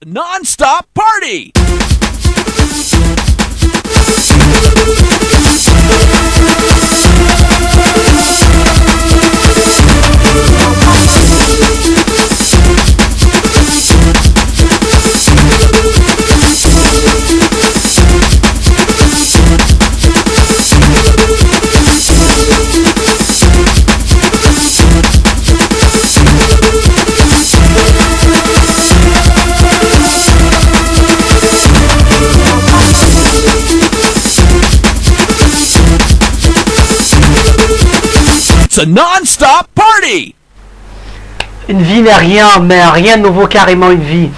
Non-stop party! It's a non-stop party! Une vie n'est rien, mais rien ne vaut carrément une vie.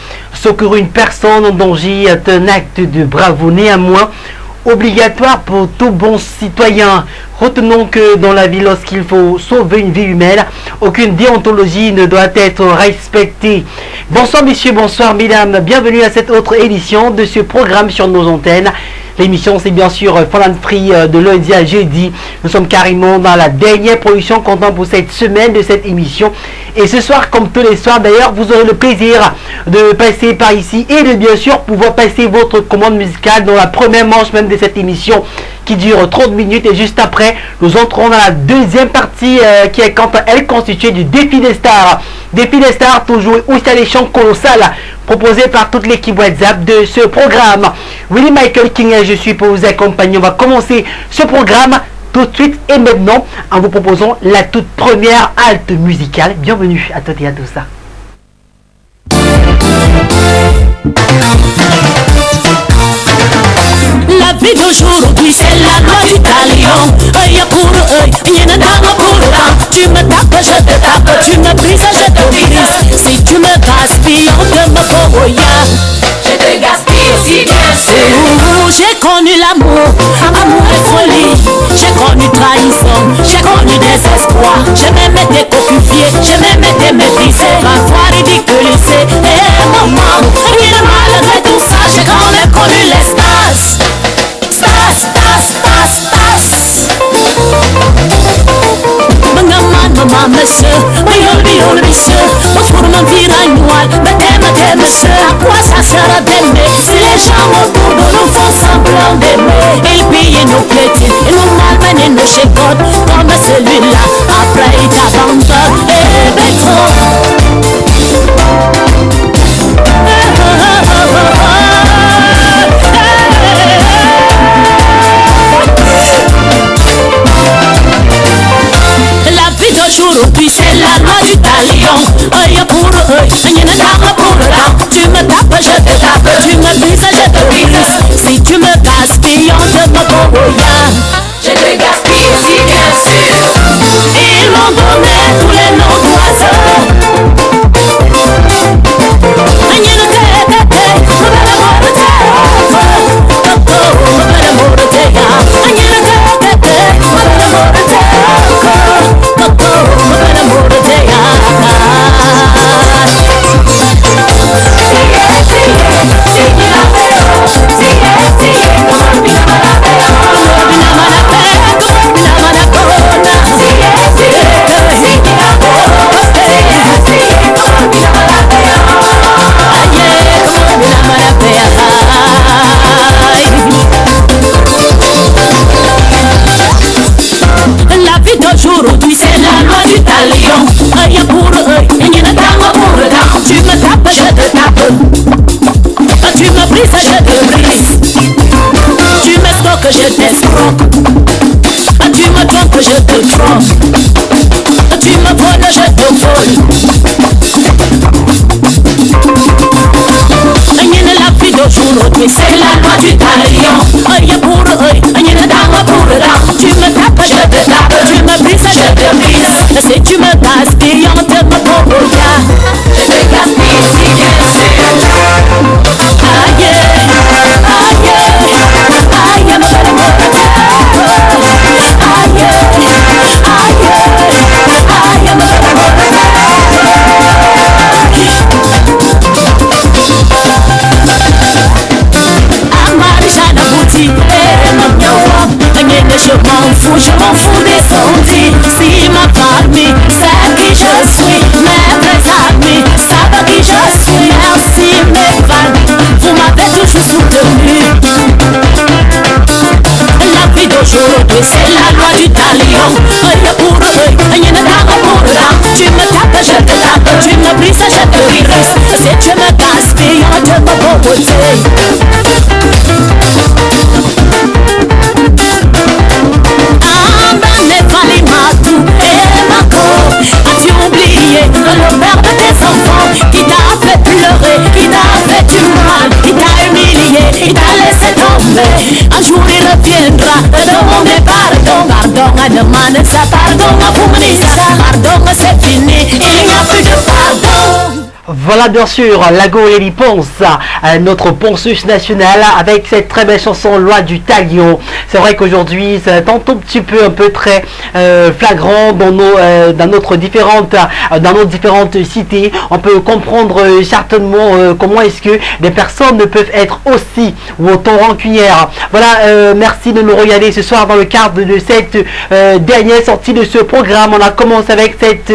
Secourir une personne en danger est un acte de bravoure, néanmoins obligatoire pour tout bon citoyen. Retenons que dans la vie, lorsqu'il faut sauver une vie humaine, aucune déontologie ne doit être respectée. Bonsoir messieurs, bonsoir mesdames, bienvenue à cette autre édition de ce programme sur nos antennes. L'émission, c'est bien sûr Fun & Free de lundi à jeudi. Nous sommes carrément dans la dernière production comptant pour cette semaine de cette émission. Et ce soir, comme tous les soirs d'ailleurs, vous aurez le plaisir de passer par ici et de bien sûr pouvoir passer votre commande musicale dans la première manche même de cette émission qui dure 30 minutes. Et juste après, nous entrons dans la deuxième partie qui est quant à elle constituée du défi des stars. Défi des stars, toujours installation colossale proposée par toute l'équipe WhatsApp de ce programme. Willie Michael King et je suis pour vous accompagner. On va commencer ce programme tout de suite et maintenant en vous proposant la toute première halte musicale. Bienvenue à toutes et à tous ça. La vie d'aujourd'hui c'est la loi du talion. Œil pour œil, y'en a dans pour là. Tu me tapes, je te tape, tu me brises, je te brise. Si tu me gaspilles, on te me pourvoya. Je te gaspille si bien sûr. J'ai connu l'amour, amour et folie. J'ai connu trahison, j'ai connu désespoir. J'ai même été cocufié, j'ai même été médisé. Parfois ridiculisé, et maman, rien malgré tout ça, j'ai quand même connu les stars. Stars. Maman, monsieur, biol, monsieur. Mon tourment vire à noir, mais t'aimes, monsieur. À quoi ça sera d'aimer si les gens autour de nous font semblant d'aimer? Ils pillent nos piétines, ils nous malmènent, nos chicotent. Comme celui-là, après il t'abandonne. Et ben trop. Aujourd'hui c'est la loi du talion. Œil pour œil, y'en a dans pour là. Tu me tapes, je te tape, tu me brises, je te brise. Si tu me gaspilles, on te me pourvoya. Je te gaspille si bien sûr. Ils m'ont donné tous les noms d'oiseaux. Aujourd'hui c'est la loi du talion. Œil pour œil, y'en a dans pour là. Tu me tapes, je te tape. Tu me brises, je te brise. Tu m'escroques, je t'escroque. Tu me trompes, je te trompe. Tu me voles, je te vole. La vie d'aujourd'hui c'est la loi du talion. Œil pour œil, y'en a dans pour là. Tu me tapes, je te tape. Tu me brises, je te brise. Si tu me gaspilles, on te me pourvoya. Je te gaspille si bien sûr. Aïe, aïe, aïe, ma belle amour. Aïe, aïe, aïe, ma belle amour. Amarja c'est la loi du talion. Œil pour œil, rien ne dame pour dame. Tu me tapes, je te tape, tu me brises, je te brise. Si tu me gaspilles, on te pauvreté. As-tu oublié le père de tes enfants qui t'a fait pleurer, qui t'a fait du mal, qui t'a humilié, qui t'a laissé tomber? Un jour il reviendra te demander pardon. Pardon à demander ça, pardon à vous ça. Pardon c'est fini, il n'y a plus de pardon. Voilà bien sûr la Go Lady Ponce, notre ponceuse nationale avec cette très belle chanson Loi du Talion. C'est vrai qu'aujourd'hui c'est un tout petit peu un peu très flagrant dans nos différentes cités. On peut comprendre certainement comment est-ce que des personnes ne peuvent être aussi ou autant rancunières. Voilà, merci de nous regarder ce soir dans le cadre de cette dernière sortie de ce programme. On a commencé avec cette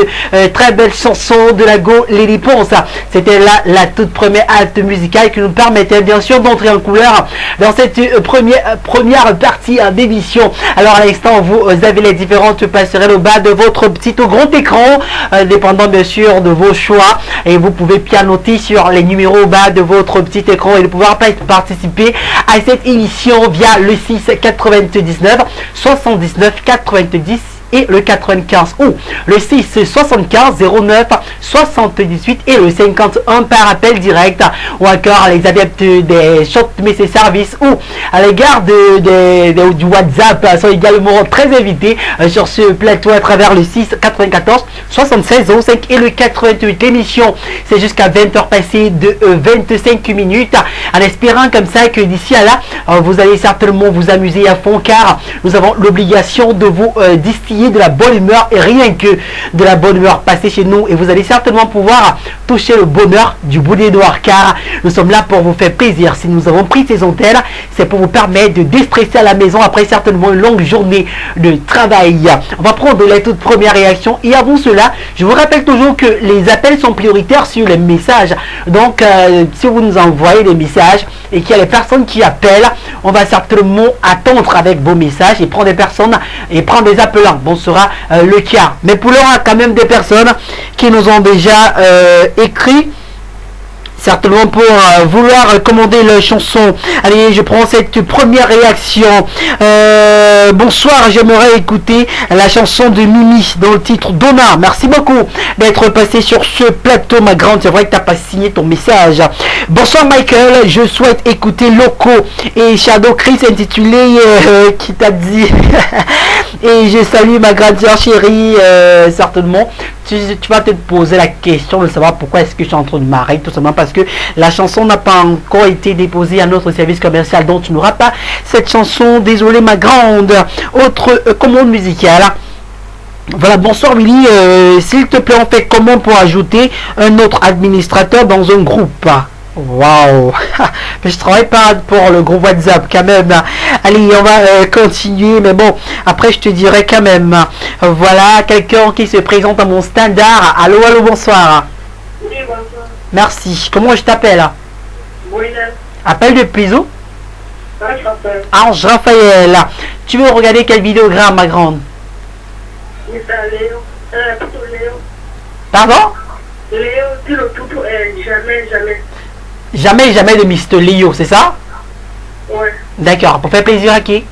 très belle chanson de la Go Lady Ponce. C'était là la toute première halte musicale qui nous permettait bien sûr d'entrer en couleur dans cette première partie d'émission. Alors à l'instant, vous avez les différentes passerelles au bas de votre petit ou grand écran, dépendant bien sûr de vos choix. Et vous pouvez pianoter sur les numéros au bas de votre petit écran et de pouvoir participer à cette émission via le 6 99 79 90 et le 95 ou le 6 75 09 78 et le 51 par appel direct, ou encore les adeptes des short message services ou à l'égard du WhatsApp sont également très invités sur ce plateau à travers le 6 94 76 05 et le 88. L'émission c'est jusqu'à 20h passées de 25 minutes, en espérant comme ça que d'ici à là vous allez certainement vous amuser à fond, car nous avons l'obligation de vous distiller de la bonne humeur, et rien que de la bonne humeur passée chez nous, et vous allez certainement pouvoir toucher le bonheur du bout des doigts, car nous sommes là pour vous faire plaisir. Si nous avons pris ces antennes, c'est pour vous permettre de déstresser à la maison après certainement une longue journée de travail. On va prendre les toutes premières réactions, et avant cela, je vous rappelle toujours que les appels sont prioritaires sur les messages. Donc si vous nous envoyez des messages et qu'il y a les personnes qui appellent, on va certainement attendre avec vos messages et prendre des personnes et prendre des appelants. Bon, sera le cas. Mais pour l'heure, il y a quand même des personnes qui nous ont déjà écrit, certainement pour vouloir commander la chanson. Allez, je prends cette première réaction. Bonsoir, j'aimerais écouter la chanson de Mimi dans le titre Donna. Merci beaucoup d'être passé sur ce plateau, ma grande. C'est vrai que tu n'as pas signé ton message. Bonsoir Michael, je souhaite écouter Loco et Shadow Chris intitulé qui t'a dit et je salue ma grande soeur chérie. Certainement tu vas te poser la question de savoir pourquoi est-ce que je suis en train de m'arrêter, tout simplement parce que la chanson n'a pas encore été déposée à notre service commercial, donc tu n'auras pas cette chanson. Désolé ma grande. Autre commande musicale. Voilà, bonsoir Willy, s'il te plaît, on fait comment pour ajouter un autre administrateur dans un groupe? Waouh, mais je travaille pas pour le groupe WhatsApp quand même. Allez, on va continuer, mais bon, après je te dirai quand même. Voilà, quelqu'un qui se présente à mon standard. Allô, allô, bonsoir. Oui, bonsoir. Merci. Comment je t'appelle? Moïna. Appel de Piso? Ange Raphaël. Ange Raphaël. Tu veux regarder quelle vidéogramme, ma grande? Mr. Léo. Plutôt Léo. Pardon? Léo, dit le tout, jamais, jamais. Jamais, jamais de Mr. Léo, c'est ça? Ouais. D'accord, pour faire plaisir à qui?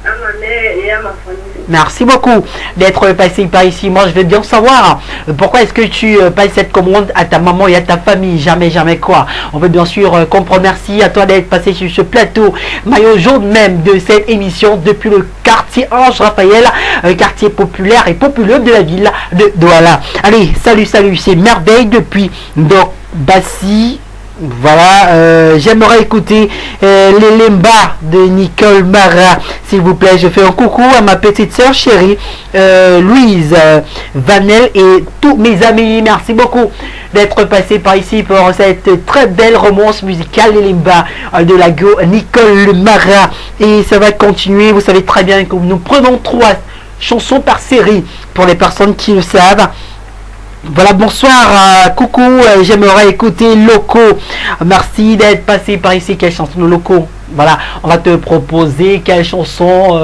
À ma mère et à ma famille. Merci beaucoup d'être passé par ici. Moi, je veux bien savoir pourquoi est-ce que tu passes cette commande à ta maman et à ta famille. Jamais, jamais quoi. On veut bien sûr comprendre. Merci à toi d'être passé sur ce plateau. Maillot jaune même de cette émission depuis le quartier Ange Raphaël, quartier populaire et populeux de la ville de Douala. Allez, salut, salut. C'est Merveille depuis donc Bassi. Voilà, j'aimerais écouter les Lemba de Nicole Mara, s'il vous plaît. Je fais un coucou à ma petite soeur chérie Louise Vanel et tous mes amis. Merci beaucoup d'être passé par ici pour cette très belle romance musicale, les Lemba de la go Nicole Mara. Et ça va continuer. Vous savez très bien que nous prenons 3 chansons par série pour les personnes qui le savent. Voilà, bonsoir, coucou, j'aimerais écouter Loco. Merci d'être passé par ici. Quelle chanson de Loco? Voilà, on va te proposer quelle chanson,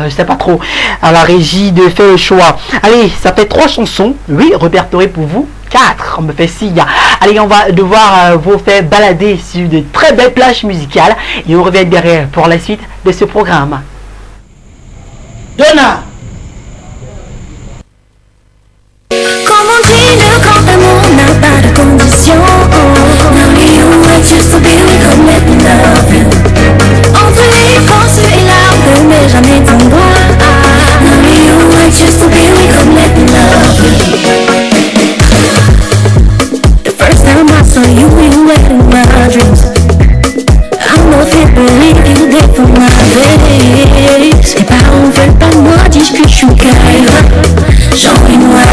je sais pas trop. À la régie de faire le choix. Allez, ça fait 3 chansons, oui, répertoriées pour vous. 4, on me fait signe. Allez, on va devoir vous faire balader sur de très belles plages musicales et on revient derrière pour la suite de ce programme. Donna. Comme on dit, le grand amour n'a pas de condition. Now you are just to be with come let me love you. Entre les forces et larmes, mais jamais ton doigt. Now you are just to be with come let me love you. The first time I saw you, you were in my dreams. I'm not here to believe you did for my days. Tes parents veulent pas moi, disent que je suis caïra. J'en ai noir.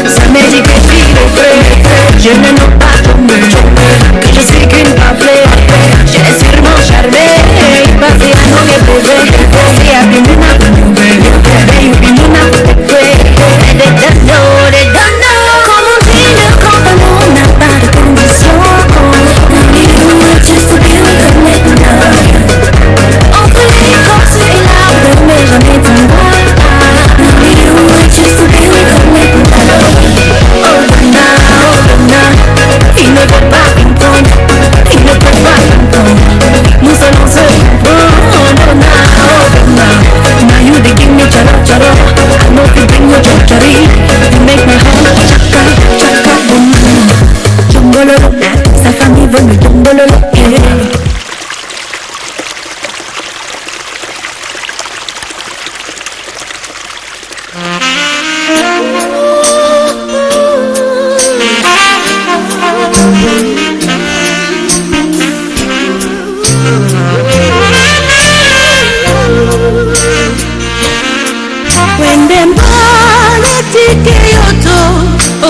Ça me dit que tu le fais. Je ne veux pas tomber, que je suis qu'une paflée. J'ai sûrement charmé. Passé à nos bébés. Passé à Bimina. Bimina, they don't know. Comme on dit, le grand amour n'a pas de condition. Just to be with them, let me love you. Entre les corses et l'arbre, mais jamais ton bras. Just to be with them, let me love you. Oh Donna, il ne peut pas comprendre, il ne peut pas comprendre. Nous allons se comprendre, oh Donna. Now you they give me charo charo, I know you bring your chari. You make my heart chaka chaka boom. Jumbololo, sa famille veut me jumbololo.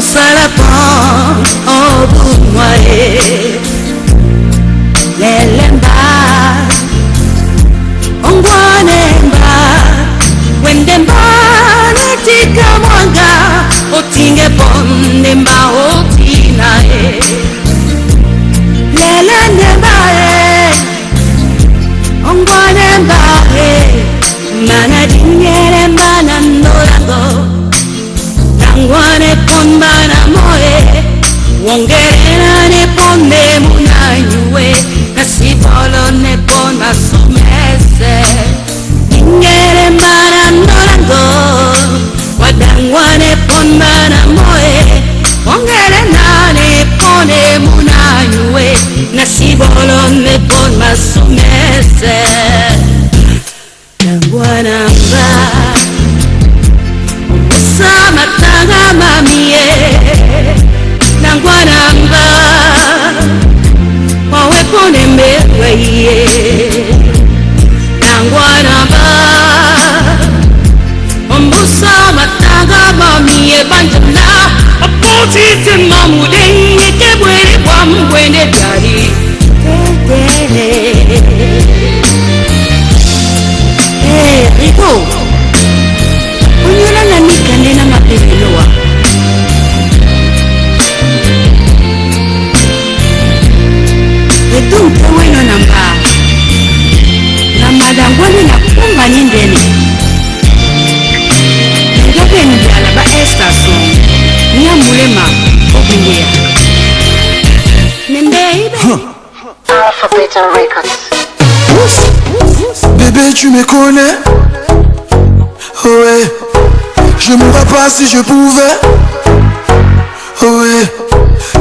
Salapon, oh boumouae, lelemba, ongwanemba, wendemba, netika mwanga, otinge pondemba, otinae, lelemba, ongwanemba, manadingelemba nandorango. Tangwane ponbana moe, wongerena ne ponde munayue, nasipolo ne pon masumese. Ingere mbana norango, wadangwane ponbana moe, wongerena ne ponde munayue, nasipolo ne pon masumese. Tangwana mba. Samatanga mamie Nangwanamba Wawe pone mbeweye Nangwanamba Ombusa matanga mamie Banjana Apoti te mamude Yeke bwere kwa mbwende dari Hey Rico Onyola na nikane na mapepeloa Etu mpewe no namba Na madangwani na kumba nindeni Ndoke ndiala ba estason Nia mulema obingia Nembeibe Alphabet Records. Bébé tu me connais. Ouais, je mourrais pas si je pouvais. Ouais,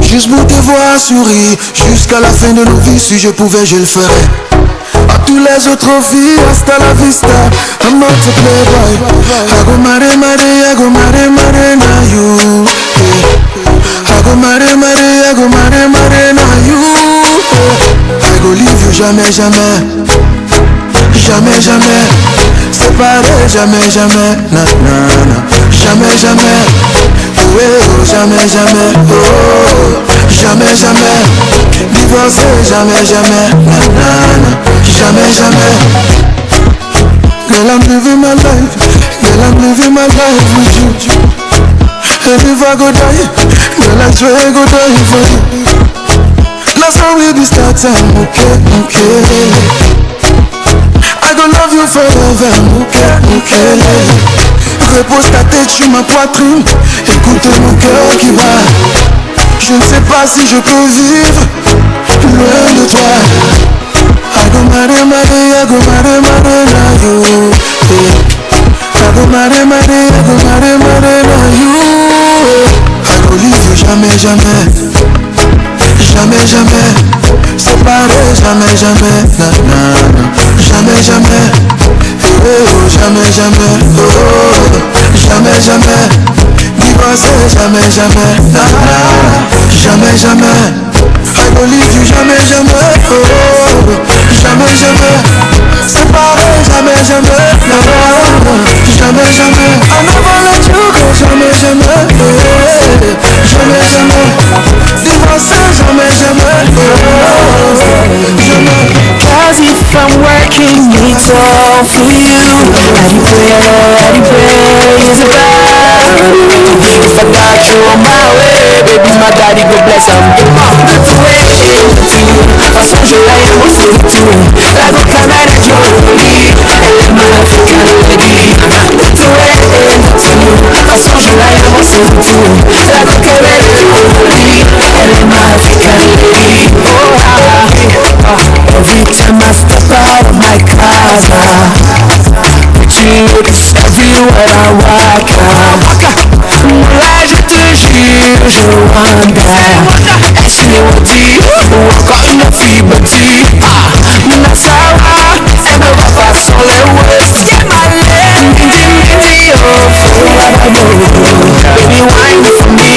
juste pour te voir sourire jusqu'à la fin de nos vies. Si je pouvais, je le ferais. À tous les autres filles, hasta la vista. I'm not a playboy. I go marry, marry, I go marry, marry, now you. I go marry, marry, I go marry, marry, now you. I go leave you jamais, jamais. Jamais, jamais. Séparé, jamais, jamais. Na, na, na. Jamais, jamais. Oh, oh, jamais, jamais. Oh, jamais, jamais. Divorcé, jamais, jamais. Na, na, na. Jamais, jamais. Girl, I'm living my life. Girl, I'm living my life with you. And if I go die, girl, I swear I go die for you. That's how we be starting, okay, okay. I go love you forever, okay, okay. Repose ta tête sur ma poitrine, écoute mon cœur qui bat. Je ne sais pas si je peux vivre loin de toi. I go marry, marry, I go marry, marry, now you. I go marry, marry, I go marry, marry, now you. I go leave you jamais, jamais. Jamais, jamais. Séparé, jamais, jamais. Na, na, na. Jamais, jamais. Oh, oh, jamais, jamais. Oh, jamais, jamais. Divorcé, jamais, jamais. Na, na, jamais, jamais. I go leave you jamais, jamais. Oh, jamais, jamais. Séparé, jamais, jamais. Na, na, jamais, jamais. I never let you go, jamais, jamais. Jamais, jamais. Divorcé, jamais, jamais. Oh, jamais. Cause if I'm working, it's all for you. How do you pray, is it bad? If I got you on my way, baby, my daddy go bless him. Good to wait to you. Façon je l'aime aussi tout. La go canada jolie. Elle est ma African lady. Good to wait to you. Façon je l'aime aussi tout. La go canada jolie. Elle est ma African lady. Every time I step out of my casa, picture looks everywhere I walk. Là je te jure, je wonder. Est-ce qu'il est dit ou encore une fille bâtie? Nassau, elle me va pas sur les west. Yeah, my leg, Indy, oh, baby wine for me,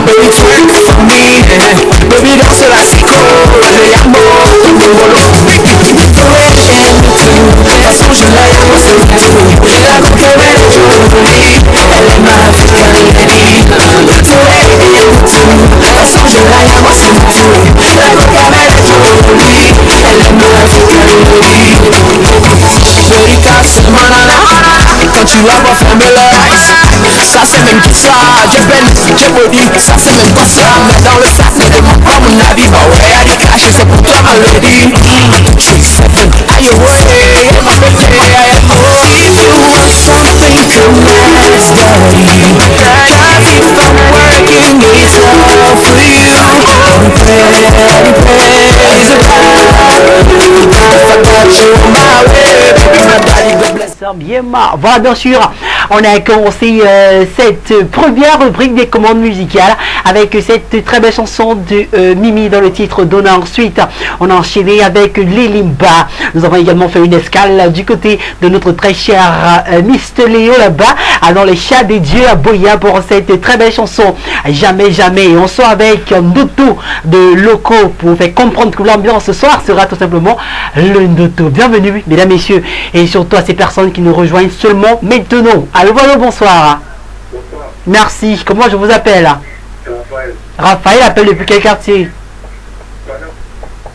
baby twerk for me, baby danse la psycho, le yambo, façon je l'aime aussi tout. La coquette est jolie, elle est ma African lady. Façon je l'aime aussi tout. La coquette est jolie, elle est ma African lady. Veritas, quand tu la vois fermer les eyes, ça c'est même tout ça. J'ai belle, j'ai body, ça c'est même pas ça. Mais dans le sac, ne demande pas mon avis. Bah ouais, y'a des cash et c'est pour toi ma lady. 3-7, are you ready? My baby, I am home. If you want something, come ask daddy. Cause if I'm working, it's all for you. Praise the Lord. If I got you on my way, baby, my daddy go bless. Bien marre. Voilà, bien sûr, on a commencé cette première rubrique des commandes musicales avec cette très belle chanson de Mimi dans le titre Donna. Ensuite, on a enchaîné avec Lilimba. Nous avons également fait une escale du côté de notre très cher Mr. Léo là-bas, dans les chats des dieux à Boya pour cette très belle chanson Jamais Jamais. Et on sort avec Ndoto de Loco pour vous faire comprendre que l'ambiance ce soir sera tout simplement le Ndoto. Bienvenue, mesdames, messieurs, et surtout à ces personnes qui nous rejoignent seulement maintenant. Allô, voilà, bonsoir. Bonsoir. Merci. Comment je vous appelle? Raphaël. Raphaël appelle depuis quel quartier? Pardon.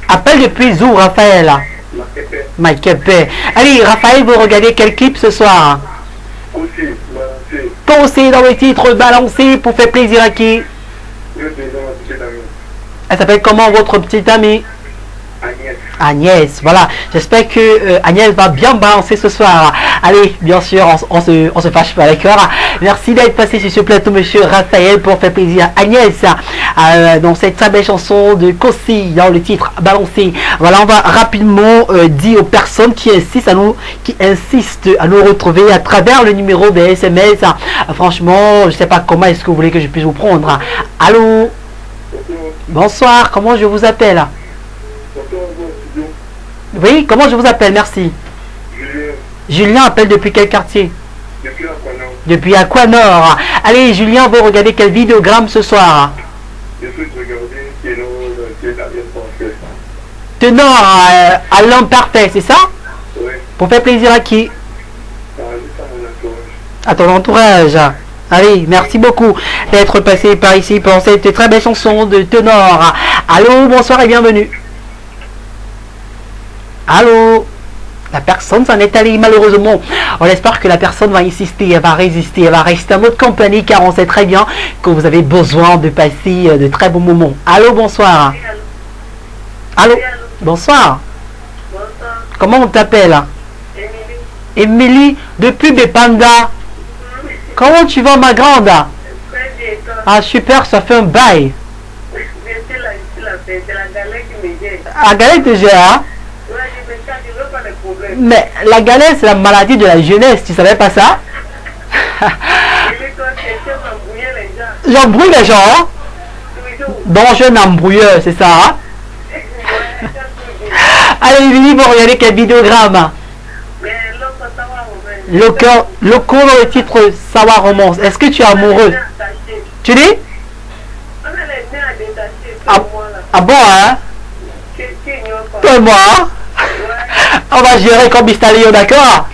Appelle depuis où, Raphaël? Makepe. Makepe. Allez, Raphaël, vous regardez quel clip ce soir? Aussi, balancé. Pensez dans le titre Balancé pour faire plaisir à qui? Je suis dans ma petite amie. Elle s'appelle comment votre petite amie? Agnès. Agnès, voilà. J'espère que Agnès va bien balancer ce soir. Allez, bien sûr, on se fâche pas, d'accord? Merci d'être passé sur ce plateau, monsieur Raphaël, pour faire plaisir à Agnès dans cette très belle chanson de Kossi dans le titre Balancer. Voilà, on va rapidement dire aux personnes qui insistent à nous retrouver à travers le numéro des SMS. Franchement, je sais pas comment est-ce que vous voulez que je puisse vous prendre. Allô? Bonsoir, comment je vous appelle? Oui, comment je vous appelle? Merci. Julien appelle depuis quel quartier? Depuis Aquanor. Depuis Aquanor. Allez, Julien, vous regardez quel vidéogramme ce soir? Je suis regardé Ténor dans la vie parfaite. Ténor à l'homme parfait, c'est ça? Oui. Pour faire plaisir à qui? Juste à mon entourage. À ton entourage. Allez, merci beaucoup d'être passé par ici pour cette très belle chanson de Ténor. Allô, bonsoir et bienvenue. Allô? La personne s'en est allée malheureusement. On espère que la personne va insister, elle va résister, elle va rester en notre compagnie car on sait très bien que vous avez besoin de passer de très bons moments. Allô, bonsoir. Allô, bonsoir. Comment on t'appelle? Émilie, depuis Bepanda. Comment tu vas, ma grande? Ah, super, ça fait un bail. La galette te gère, hein? Mais la galette, c'est la maladie de la jeunesse, tu savais pas ça? J'embrouille les gens, hein? Donc, je n'embrouilleur, c'est ça, hein? Allez, Émilie, pour regarder quel vidéogramme. Le corps dans le titre Sawa Romance. Est-ce que tu es amoureux? Tu dis? Ah bon, hein? Toi et moi, hein? On va gérer comme Bistalio, d'accord?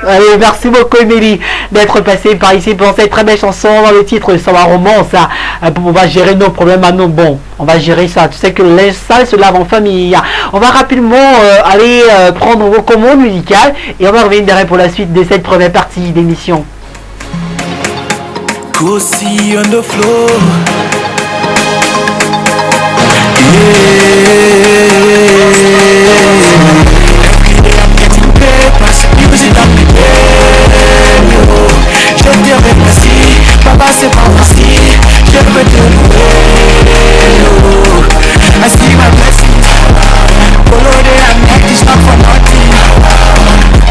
Allez, merci beaucoup, Émilie, d'être passée par ici pour cette très belle chanson dans le titre Sawa Romance, pour pouvoir gérer nos problèmes à nous. Bon, on va gérer ça. Tu sais que les salles se lavent en famille. On va rapidement aller prendre vos commandes musicales et on va revenir derrière pour la suite de cette première partie d'émission. Cozy on the floor. Je te remercie, papa c'est pas facile, je veux te louer. I see my blessings, follow the neck, it's not for nothing.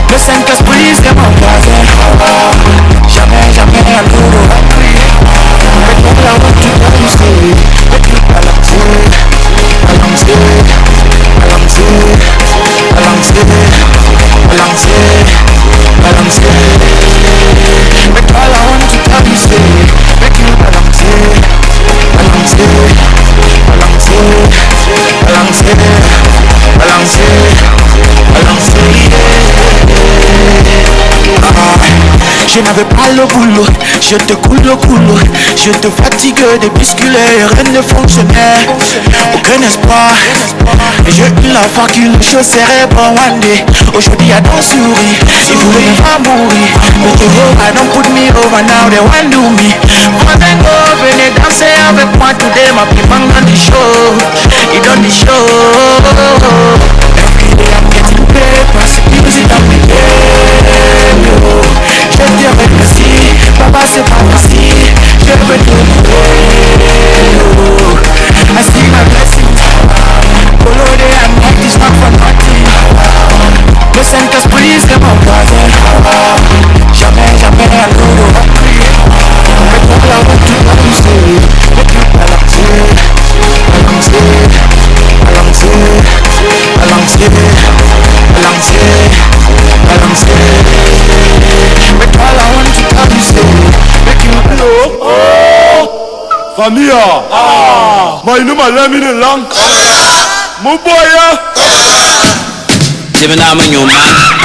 Le Saint-Cas police de mon voisin, jamais, jamais un jour hungry. But all I want to tell you say, let me balancer, balancer, balancer, balancer, balancer. But all I want to tell you say, make you balancer, balancer, balancer, balancer, balancer, balancer. Je n'avais pas le boulot, je te coule le boulot, je te fatigue de bisculer, rien ne fonctionnait, aucun espoir. Et j'ai eu la facule, je serai bon one day. Aujourd'hui I don't souris, il voulait pas mourir. Mais tu vois, I don't put me over now, they want do me. Mazengo, venez danser avec moi today, ma petite bang on the show, it on the show. Every day I'm getting paid, pass the music on the radio. Je te remercie, papa c'est pas facile, je veux te louer. I see my blessings, follow the hand, it's not for nothing. Le Saint-Cas police de mon voisin, jamais, jamais un jour hungry. Mais pour la route tu dois pousser, et puis balancer, balancer, balancer, balancer, balancer, balancer. But all I want to tell you say, make you know. Oh, famille, moi nous m'a l'ami de langue. Mon boy, Dimana menyuman,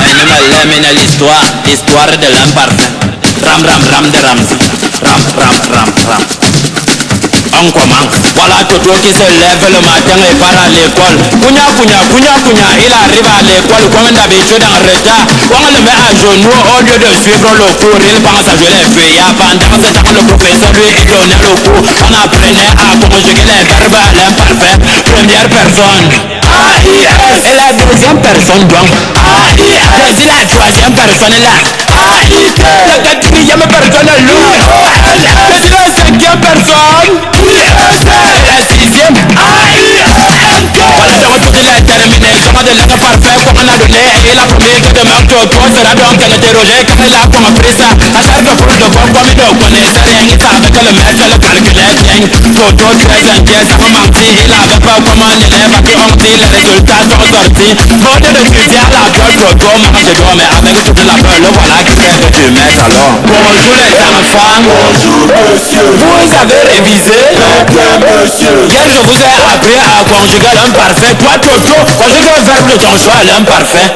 ini malam ini l'histoire de l'homme parfait. Ram ram ram de Ramzi, ram ram ram ram. On commence. Voilà Toto qui se lève le matin et part à l'école. Kunya kunya kunya kunya, il arrive à l'école comme d'habitude en retard. On le met à genoux au lieu de suivre le cours. Il pense à jouer les feuillards. Pendant ce temps, le professeur lui donnait le cours. On apprenait à conjuguer les verbes à l'imparfait. Première personne A-I-S. Et la deuxième personne donc A-I-S. Je dis la troisième personne là A-I-T. La quatrième personne là O-L. Je dis la cinquième personne I-S. La sixième A-I-S-N-T. Voilà donc toute la terminaison de l'être parfait qu'on a donné. Et la première que demande Toto sera donc interrogé quand il a compris ça. À chaque fois de voir comme il ne connaissait rien. Il savait que le maître le calculait bien. Toto très inquiet, ça m'a menti. Il avait pas comment l'élève qui ont dit les résultats sont sortis. Bon de l'étudier à la gueule, Toto mange d'eau. Mais avec toute la peur, le voilà qui fait que tu mets alors. Bonjour les enfants. bonjour monsieur. Vous avez révisé? Bien monsieur. Hier je vous ai appris à conjuguer l'imparfait. Toi Toto, conjugue le verbe de ton choix, l'imparfait.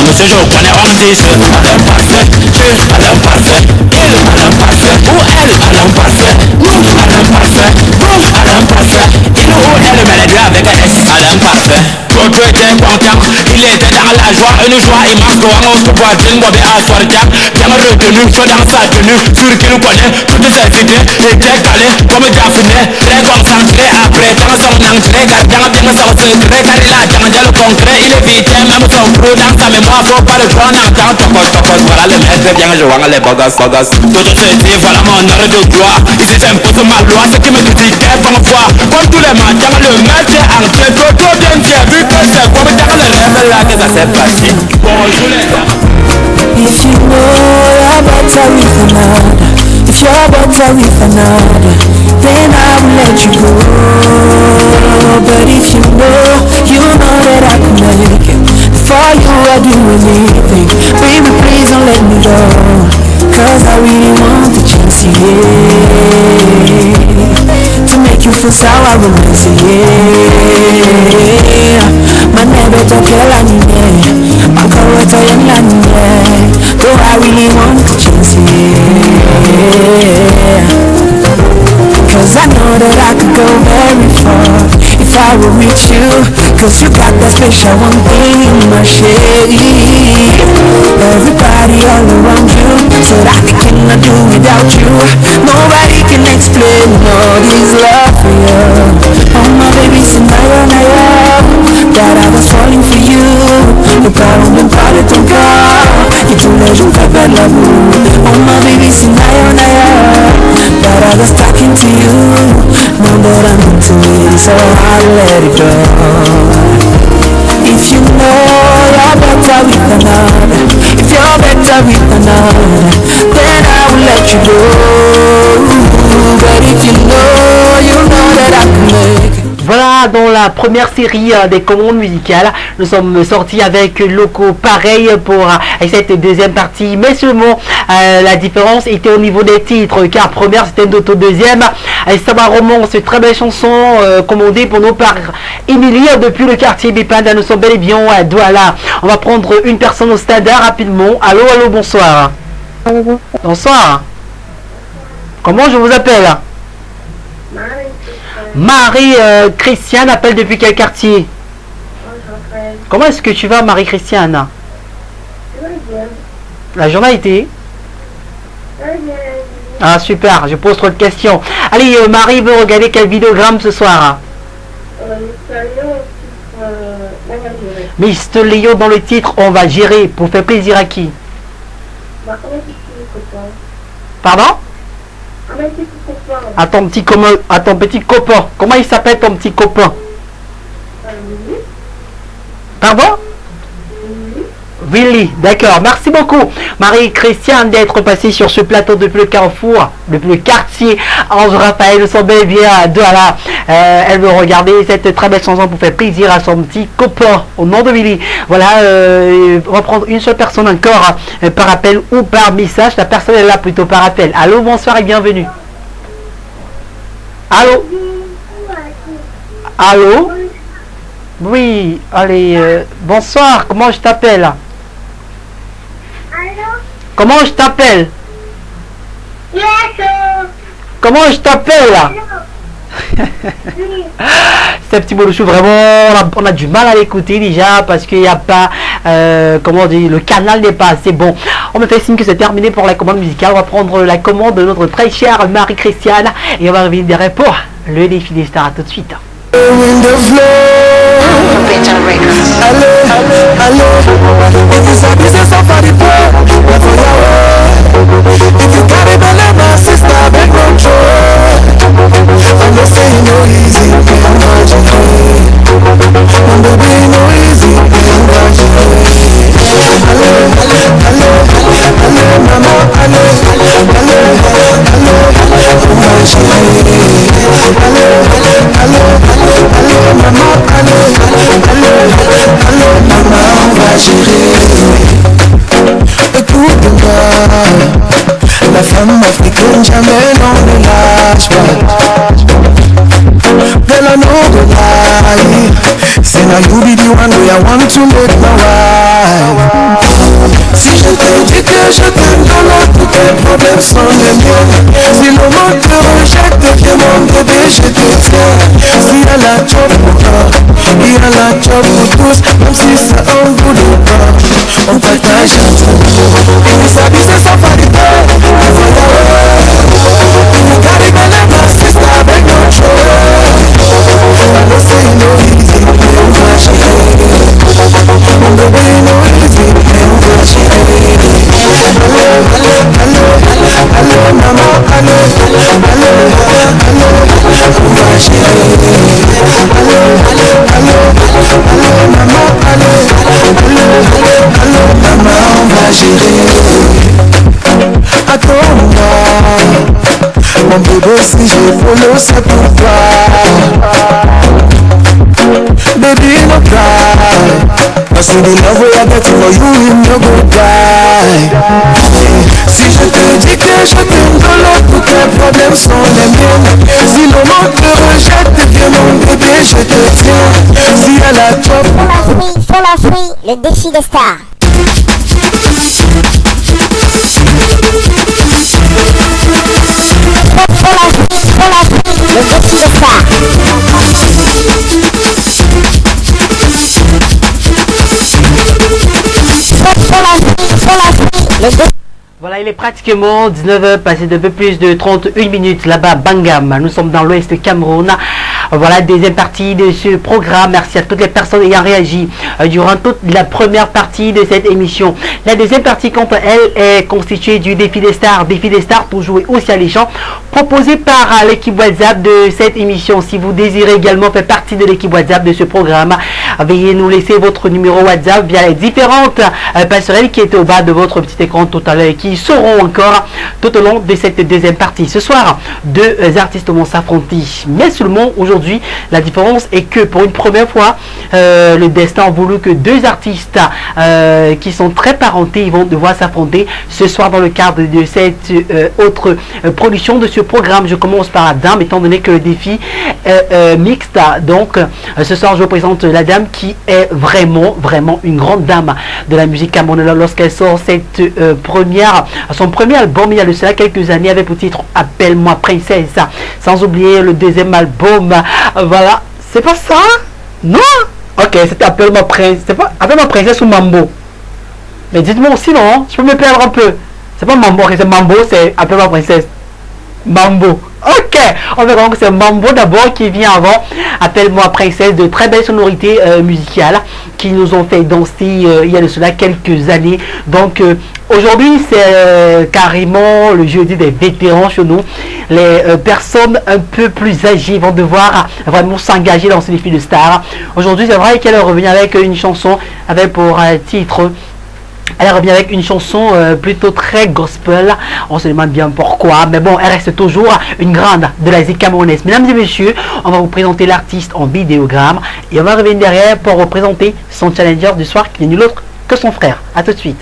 Monsieur je connais, on dit ce à l'imparfait. Tu à l'imparfait. Il à l'imparfait. Ou elle à l'imparfait. Nous à l'imparfait. Vous à l'imparfait. Il ou elle met les deux avec un S à l'imparfait. Toto était content, il était la joie, une joie immense. Goang on se voit d'une bobe à Swardia. Bien retenu, chaud dans sa tenue. Sur qui nous connaît, toutes ses idées étaient calées comme Daphné. Très concentré après, dans son entrée. Gardien bien son secret, car il a changé le concret. Il évitait même son trou dans sa mémoire. Faut pas le croire, n'entend tocos, tocos. Voilà le maître, bien jouant les bogas, bogas. Tout se dit, voilà mon heure de gloire. Ici j'impose ma loi, ce qui me critiquait parfois. Comme tous les matins, le maître est entré. Toto bien qui a vu que c'est comme dans le rêve là que ça s'est passé. Bonjour les gars. If you know you're better with another, if you're better with another, then I will let you go. But if you know that I can make it. For you I'll do anything. Baby, please don't let me go, cause I really want the chance, yeah, to make you feel sour romance, yeah. My neighbor don't care like me, my corrector young like me, though I really want the chance, yeah. Cause I know that I could go very far if I were with you. Cause you got that special one thing in my shade. Everybody all around you said I cannot do without you. Nobody can explain all this love for you. Oh my baby, c'est Naya, that I was falling for you. Le parle même pas de ton corps, et tous les jours t'appelles l'amour. Oh my baby, c'est Naya, that I was talking to you. Now that I'm into it, so I'll let it go. If you know you're better with another, if you're better with another, then I will let you go. But if you know that I can make it. Voilà, dans la première série des commandes musicales, nous sommes sortis avec Loco pareil pour cette deuxième partie, mais seulement la différence était au niveau des titres, car première c'était notre deuxième, Samba Romance, très belle chanson commandée pour nous par Émilie depuis le quartier Bipanda. Nous sommes bel et bien à Douala. On va prendre une personne au standard rapidement. Allô, allô, bonsoir. Bonsoir. Comment je vous appelle? Marie-Christiane appelle depuis quel quartier? Comment est-ce que tu vas, Marie-Christiane? La journée a été? Ah super, je pose trop de questions. Allez, Marie veut regarder quel vidéogramme ce soir? Mister Léo dans le titre, on va gérer pour faire plaisir à qui? Pardon? À ton petit copain. Comment il s'appelle ton petit copain? Pardon? Willy, d'accord. Merci beaucoup, Marie-Christiane, d'être passée sur ce plateau depuis le carrefour, depuis le quartier Ange Raphaël. Nous sommes bien à Douala. Elle veut regarder cette très belle chanson pour faire plaisir à son petit copain au nom de Willy. Voilà, on va prendre une seule personne encore par appel ou par message. La personne est là plutôt par appel. Allô, bonsoir et bienvenue. Allô? Allô? Oui, allez, bonsoir, comment je t'appelle? Comment je t'appelle? Comment je t'appelle? C'est un petit Bolochou, vraiment, on a du mal à l'écouter déjà parce qu'il n'y a pas, comment on dit, le canal n'est pas assez bon. On me fait signe que c'est terminé pour la commande musicale. On va prendre la commande de notre très chère Marie-Christiane et on va revenir derrière pour le défi des stars. À tout de suite. La femme africaine jamais n'en ne lâche pas. Girl, I know the lie. Say now you be the one way I want to make my wife. Si je te dis que je t'aime, alors tous tes problèmes sont les miens. Si le monde te rejette, viens mon bébé, je te tiens. Si y a la job pour toi, il y a la job pour tous. Même si ça en bout de corps, on partage un tout. Et s'abuser sans farité, carry my love, sister, avec nos choses. I say no easy, my chérie. Mon bébé, no easy, ma chérie. Allô, maman, allô, ma chérie. Allô, maman, allô, maman, on va gérer. Attends-moi, mon bébé, si j'ai polo, c'est pour toi. Baby, no cry, cause the love we are getting for you, we no go die. Si je te dis que je t'aime de l'autre, tous tes problèmes sont les miens. Si le monde te rejette, viens mon bébé, je te tiens. Si elle a trop Sur la fruit, le défi des stars. Sur la fruit, le défi des stars. Voilà, il est pratiquement 19h, passé de peu plus de 31 minutes là-bas, Bangam. Nous sommes dans l'ouest du Cameroun. Voilà, deuxième partie de ce programme. Merci à toutes les personnes ayant réagi durant toute la première partie de cette émission. La deuxième partie, quant à elle, est constituée du défi des stars. Défi des stars pour jouer aussi à l'échange, proposé par l'équipe WhatsApp de cette émission. Si vous désirez également faire partie de l'équipe WhatsApp de ce programme, veuillez nous laisser votre numéro WhatsApp via les différentes passerelles qui étaient au bas de votre petit écran tout à l'heure et qui seront encore tout au long de cette deuxième partie. Ce soir, deux artistes vont s'affronter, mais seulement aujourd'hui, la différence est que pour une première fois, le destin a voulu que deux artistes qui sont très parentés, ils vont devoir s'affronter ce soir dans le cadre de cette autre production de ce programme. Je commence par la dame, étant donné que le défi est mixte. Donc, ce soir, je vous présente la dame qui est vraiment une grande dame de la musique camerounaise lorsqu'elle sort cette son premier album il y a de cela quelques années avec pour titre Appelle-moi Princesse, sans oublier le deuxième album. Voilà, c'est pas ça? Non? Ok, c'était Appelle-moi Princesse. C'est pas Appelle-moi Princesse ou Mambo? Mais dites-moi aussi, non? Je peux me perdre un peu. C'est pas Mambo, c'est Mambo, c'est Appelle-moi Princesse. Mambo. Ok, on verra que c'est Mambo d'abord qui vient avant Appelle-moi Princesse, de très belles sonorités musicales qui nous ont fait danser il y a de cela quelques années. Donc aujourd'hui c'est carrément le jeudi des vétérans chez nous. Les personnes un peu plus âgées vont devoir vraiment s'engager dans ce défi de star. Aujourd'hui c'est vrai qu'elle est revenue avec une chanson avec pour titre. Elle revient avec une chanson plutôt très gospel. On se demande bien pourquoi. Mais bon, elle reste toujours une grande de la musique camerounaise. Mesdames et messieurs, on va vous présenter l'artiste en vidéogramme. Et on va revenir derrière pour vous présenter son challenger du soir qui n'est nul autre que son frère. A tout de suite.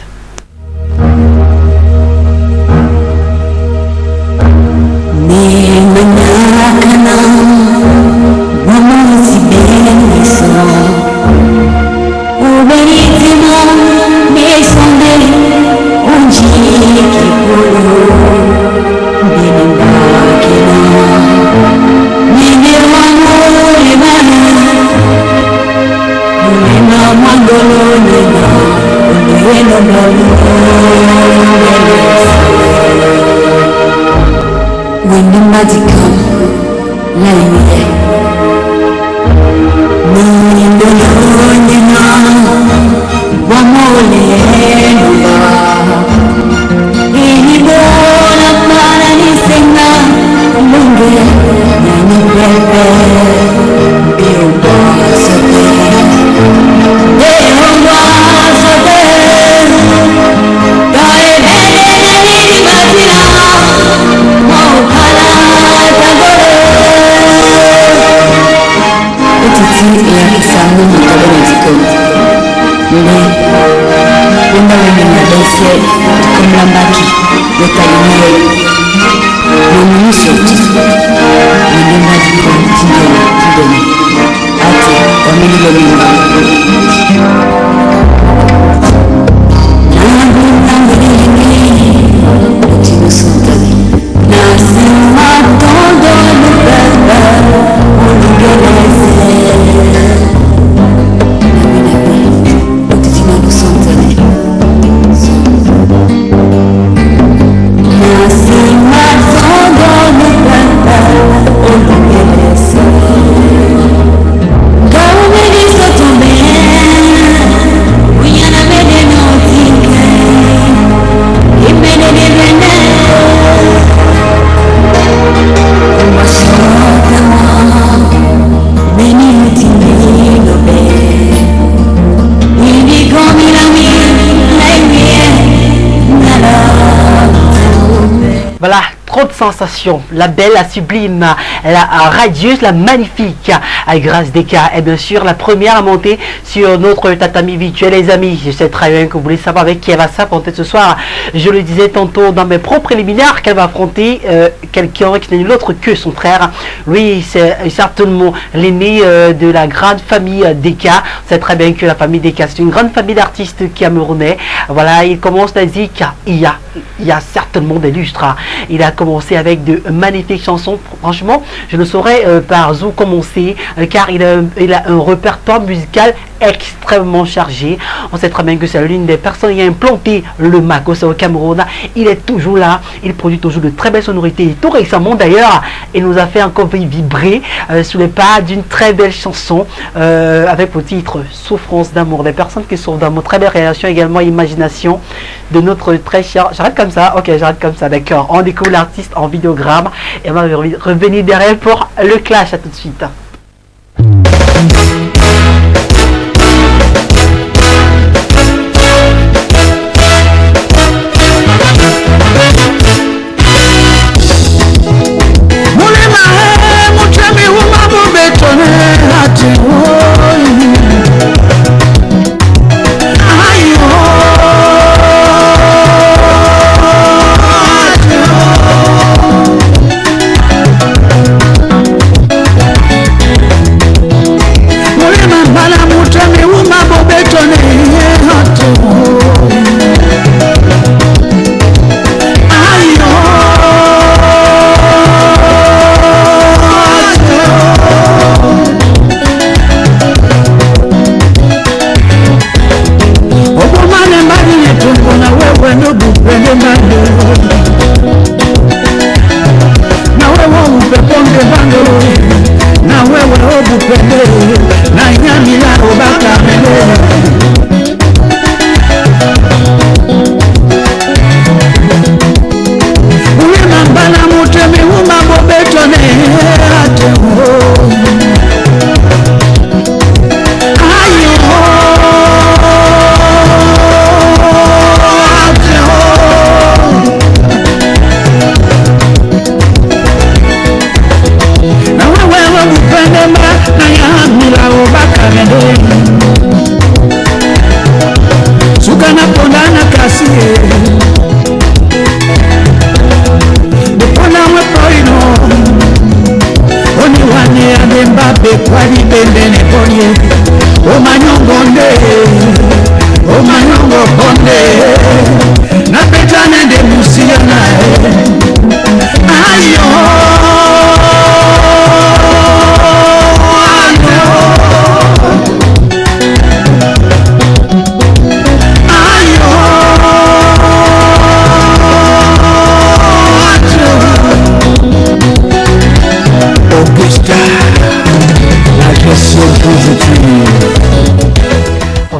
When the magic come, let me hear. Voilà, trop de sensations. La belle, la sublime, la radieuse, la magnifique Grace Deka est bien sûr la première à monter sur notre tatami virtuel, les amis. Je sais très bien que vous voulez savoir avec qui elle va s'affronter ce soir. Je le disais tantôt dans mes propres préliminaires qu'elle va affronter quelqu'un qui n'est nul autre que son frère. Lui, c'est certainement l'aîné de la grande famille Deka. C'est très bien que la famille Deka, c'est une grande famille d'artistes camerounais. Voilà, il commence à dire qu'il y a certainement des lustres. Il a commencé avec de magnifiques chansons. Franchement, je ne saurais par où commencer, car il a un répertoire musical extrêmement chargé. On sait très bien que c'est l'une des personnes qui a implanté le Mako, c'est au Cameroun. Il est toujours là, il produit toujours de très belles sonorités. Et tout récemment d'ailleurs, il nous a fait encore vibrer sous les pas d'une très belle chanson avec pour titre Souffrance d'amour. Des personnes qui souffrent d'amour, très belle réaction également, imagination de notre très cher. J'arrête comme ça, ok, j'arrête comme ça, d'accord. On découvre l'artiste en vidéogramme et on va revenir derrière pour le clash. À tout de suite.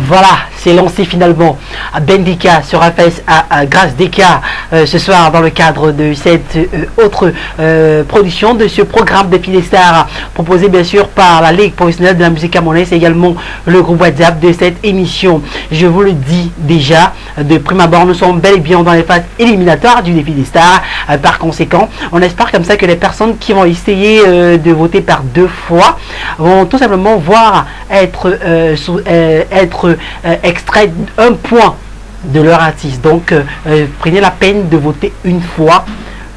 Voilà, c'est lancé finalement à Bendika sur face à Grace Deka ce soir dans le cadre de cette autre production de ce programme Défi des Stars proposé bien sûr par la Ligue professionnelle de la musique camerounaise et également le groupe WhatsApp de cette émission. Je vous le dis déjà, de prime abord, nous sommes bel et bien dans les phases éliminatoires du Défi des Stars. Par conséquent, on espère comme ça que les personnes qui vont essayer de voter par deux fois vont tout simplement voir être extrait un point de leur artiste. Donc prenez la peine de voter une fois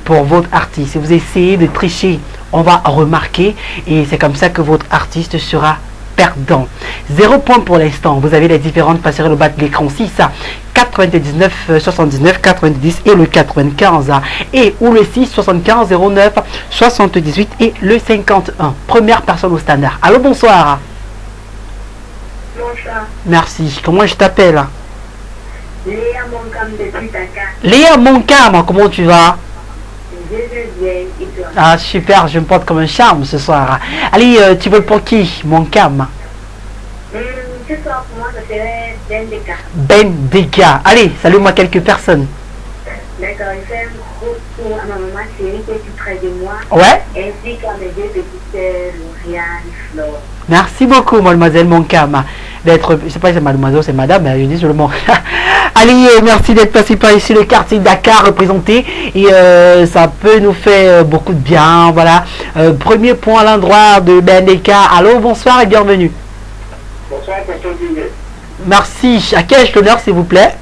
pour votre artiste. Si vous essayez de tricher, on va remarquer et c'est comme ça que votre artiste sera perdant. 0 point pour l'instant. Vous avez les différentes passerelles au bas de l'écran 6 99 79 90 et le 95 et ou le 6 75 09 78 et le 51. Première personne au standard. Allô, bonsoir. Bonsoir. Merci. Comment je t'appelle? Léa Moncam depuis Dakar. Léa Moncam, comment tu vas? Je vais bien, et toi? Ah super, je me porte comme un charme ce soir. Allez, tu veux pour qui, Moncam? Ce soir pour moi ça serait Ben Deka. Ben Deka. Allez, salue-moi quelques personnes. D'accord, je fais un gros tour à ma maman chérie qui est tout près de moi. Ouais. Ainsi qu'à mes deux petites sœurs, Lauriane et Flore. Merci beaucoup, mademoiselle Moncam, d'être, je sais pas si c'est mademoiselle, c'est madame, mais je dis seulement. Allez, merci d'être passé par ici, le quartier Dakar représenté. Et ça peut nous faire beaucoup de bien. Voilà. Premier point à l'endroit de BNDK. Allô, bonsoir et bienvenue. Bonsoir, tonton Guillet. Merci. À qui ai-je l'honneur, s'il vous plaît?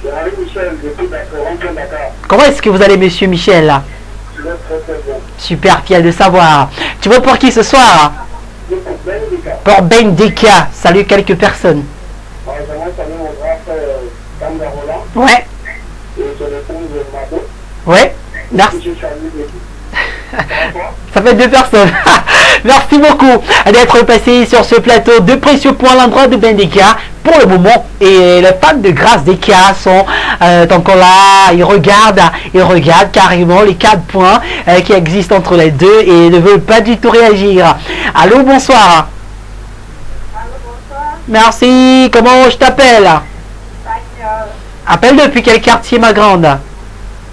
Jean-Marie Michel, depuis Dakar. Comment est-ce que vous allez, monsieur Michel là? Je vais très très bien. Super, fier de savoir. Tu votes pour qui ce soir? Pour BNDK. Salut quelques personnes. J'aimerais saluer mon grand frère Tanga Roland. Ouais. Et son épouse Mado. Ouais. Merci. Je salue l'équipe. Ça fait 2 personnes. Merci beaucoup d'être passé sur ce plateau. 2 précieux points à l'endroit de BNDK pour le moment. Et les fans de Grâce DK sont encore là. Ils regardent carrément les 4 points qui existent entre les deux et ne veulent pas du tout réagir. Allô, bonsoir. Allô, bonsoir. Merci. Comment je t'appelle? Daniel. Appelle depuis quel quartier, ma grande?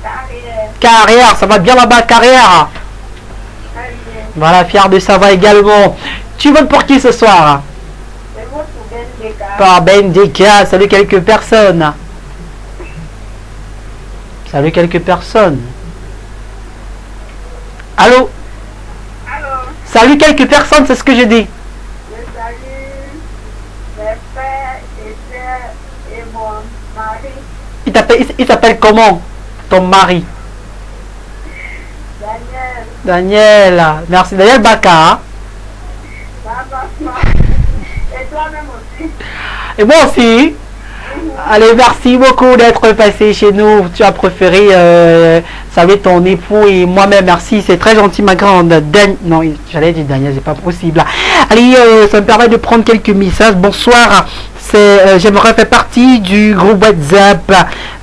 Carrière. Carrière. Ça va bien là-bas, Carrière? Très bien. Voilà, fier de savoir également. Tu votes pour qui ce soir? Je vote pour BNDK. Par BNDK. Salut quelques personnes. Salut quelques personnes. Allô? Allô. Salut quelques personnes, c'est ce que j'ai dit. Je salue mes frères et sœurs et mon mari. Il s'appelle comment? Ton mari? Daniel. Daniel. Merci. Daniel Baka. Hein? Et toi-même aussi. Et moi aussi. Allez, merci beaucoup d'être passé chez nous. Tu as préféré saluer ton époux et moi-même. Merci, c'est très gentil, ma grande. Non, j'allais dire Daniel, c'est pas possible. Allez, ça me permet de prendre quelques messages. Bonsoir. J'aimerais faire partie du groupe WhatsApp.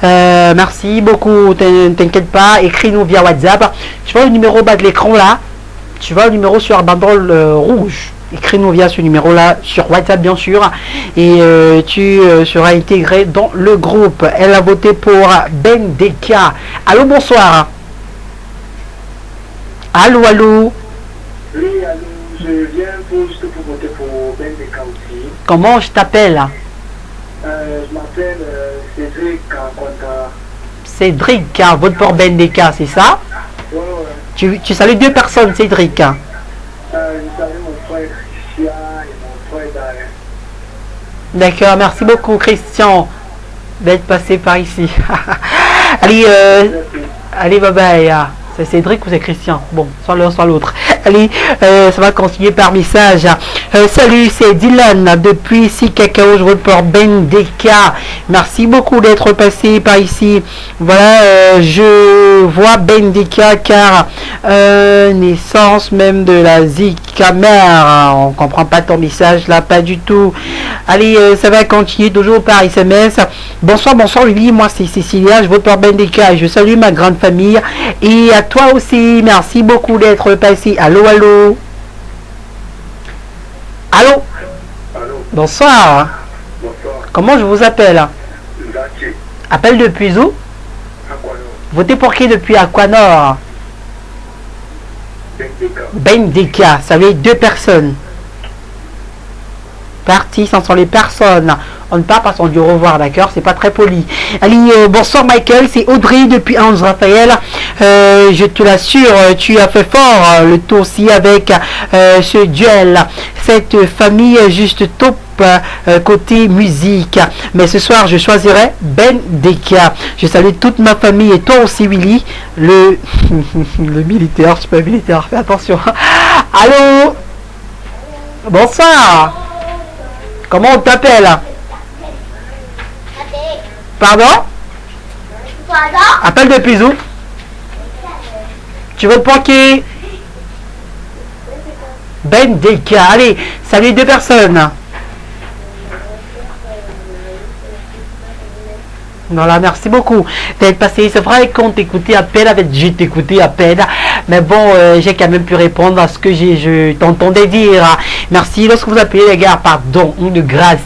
Merci beaucoup. T'inquiète pas, écris-nous via WhatsApp. Tu vois le numéro au bas de l'écran là? Tu vois le numéro sur la banderole rouge? Écris-nous via ce numéro là sur WhatsApp bien sûr et tu seras intégré dans le groupe. Elle a voté pour BNDK. Allô, bonsoir. Allô. Oui, allô, je viens juste pour voter pour BNDK aussi. Comment je t'appelle? Je m'appelle Cédric Conta. Cédric, vote pour BNDK, c'est ça? Ouais, ouais. Tu salues 2 personnes, Cédric. Je salue mon frère Christian et mon frère Darren. D'accord, merci beaucoup Christian d'être passé par ici. Allez, allez, bye bye. C'est Cédric ou c'est Christian? Bon, soit l'un soit l'autre. Allez, ça va continuer par message. Salut, c'est Dylan depuis ici Cacao, je vote pour BNDK. Merci beaucoup d'être passé par ici. Voilà, je vois BNDK car naissance même de la Zika mère. On comprend pas ton message là, pas du tout. Allez, ça va continuer toujours par SMS. Bonsoir Lily, moi c'est Cécilia, je vote pour BNDK. Je salue ma grande famille et à toi aussi, merci beaucoup d'être passé. Allô. Allô. Allô. Bonsoir. Bonsoir. Comment je vous appelle? Zaki. Appelle depuis où? Aquanor. Votez pour qui depuis Aquanor? BNDK. Ça veut dire 2 personnes. Parti, ce sont les personnes. On ne parle pas sans dire au revoir, d'accord? C'est pas très poli. Allez, bonsoir Michael, c'est Audrey depuis Ange Raphaël. Je te l'assure, tu as fait fort le tour aussi avec ce duel. Cette famille est juste top côté musique. Mais ce soir, je choisirai BNDK. Je salue toute ma famille et toi aussi, Willy. Le militaire, je suis pas militaire, fais attention. Allô? Bonsoir. Comment on t'appelle? Pardon? Appelle depuis où? Tu veux pour qui? BNDK. Allez, salut 2 personnes. Voilà, merci beaucoup d'être passé. C'est vrai qu'on t'écoutait à peine, j'ai t'écouté à peine, mais bon, j'ai quand même pu répondre à ce que je t'entendais dire. Merci. Lorsque vous appelez les gars, pardon, de grâce,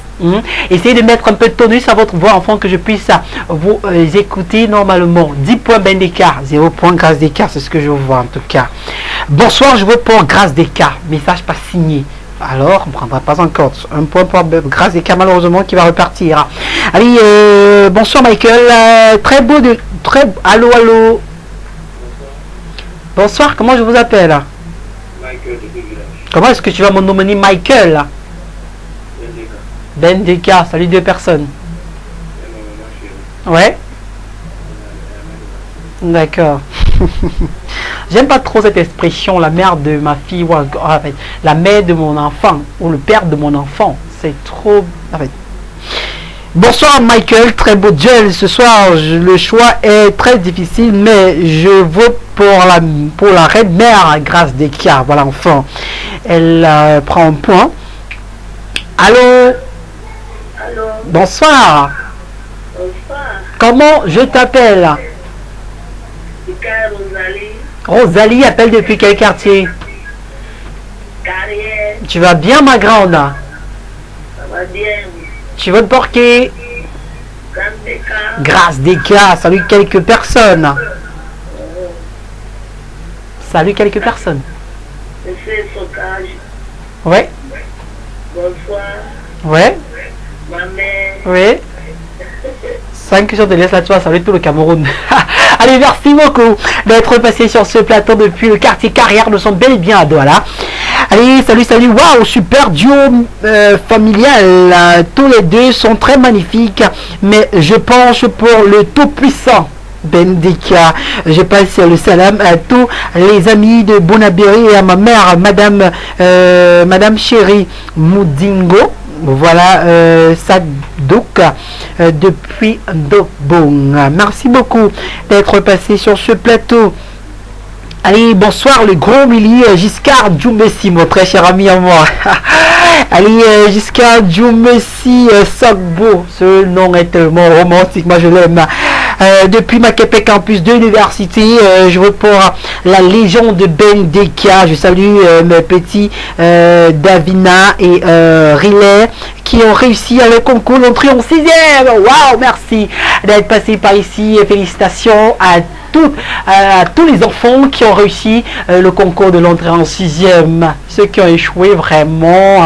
essayez de mettre un peu de tonus à votre voix afin que je puisse vous écouter normalement. 10 points BNDK, 0 points Grâce DK, c'est ce que je vois en tout cas. Bonsoir, je veux pour Grâce DK. Message pas signé. Alors, on ne prendra pas encore. Un point pour Grâce des cas, malheureusement, qui va repartir. Allez, bonsoir Michael. Très beau de... Allô, allô. Bonsoir, comment je vous appelle? Michael de Village. Comment est-ce que tu vas me nommer Michael? Bendeka, salut deux personnes. Ouais. D'accord. J'aime pas trop cette expression, la mère de ma fille, ou la mère de mon enfant, ou le père de mon enfant. C'est trop... Bonsoir Michael, très beau duel ce soir. Le choix est très difficile, mais je vote pour la reine mère Grâce des cas. Voilà, enfin, elle prend un point. Allô? Allô? Bonsoir. Bonsoir. Comment je t'appelle? Rosalie. Rosalie appelle depuis quel quartier? Carrière. Tu vas bien ma grande? Ça va bien. Tu votes pour qui? Grâce des cas. Salut quelques personnes. Salut quelques personnes. Monsieur Socage. Ouais. Bonsoir. Ouais. Ma mère. Oui. 5 sur de laisse là, tu vas saluer tout le Cameroun. Allez, merci beaucoup d'être passé sur ce plateau depuis le quartier Carrière. Nous sommes bel et bien à Douala. Allez, salut, salut. Waouh, super duo familial. Tous les deux sont très magnifiques. Mais je penche pour le tout-puissant Bendeka. Je passe le salam à tous les amis de Bonabéry et à ma mère, Madame Chérie Moudingo. Voilà, Sadouk depuis Dobong. Merci beaucoup d'être passé sur ce plateau. Allez, bonsoir le gros Willy Giscard Djoumessi, mon très cher ami à moi. Allez, Giscard Djoumessi Sogbo, ce nom est tellement romantique, moi je l'aime. Depuis Makepe Campus de l'université, je vote pour la Légion de Bendeka. Je salue mes petits Davina et Riley qui ont réussi à le concours d'entrée en 6e. Waouh, merci d'être passé par ici. Félicitations à tous les enfants qui ont réussi le concours de l'entrée en 6e. Ceux qui ont échoué vraiment.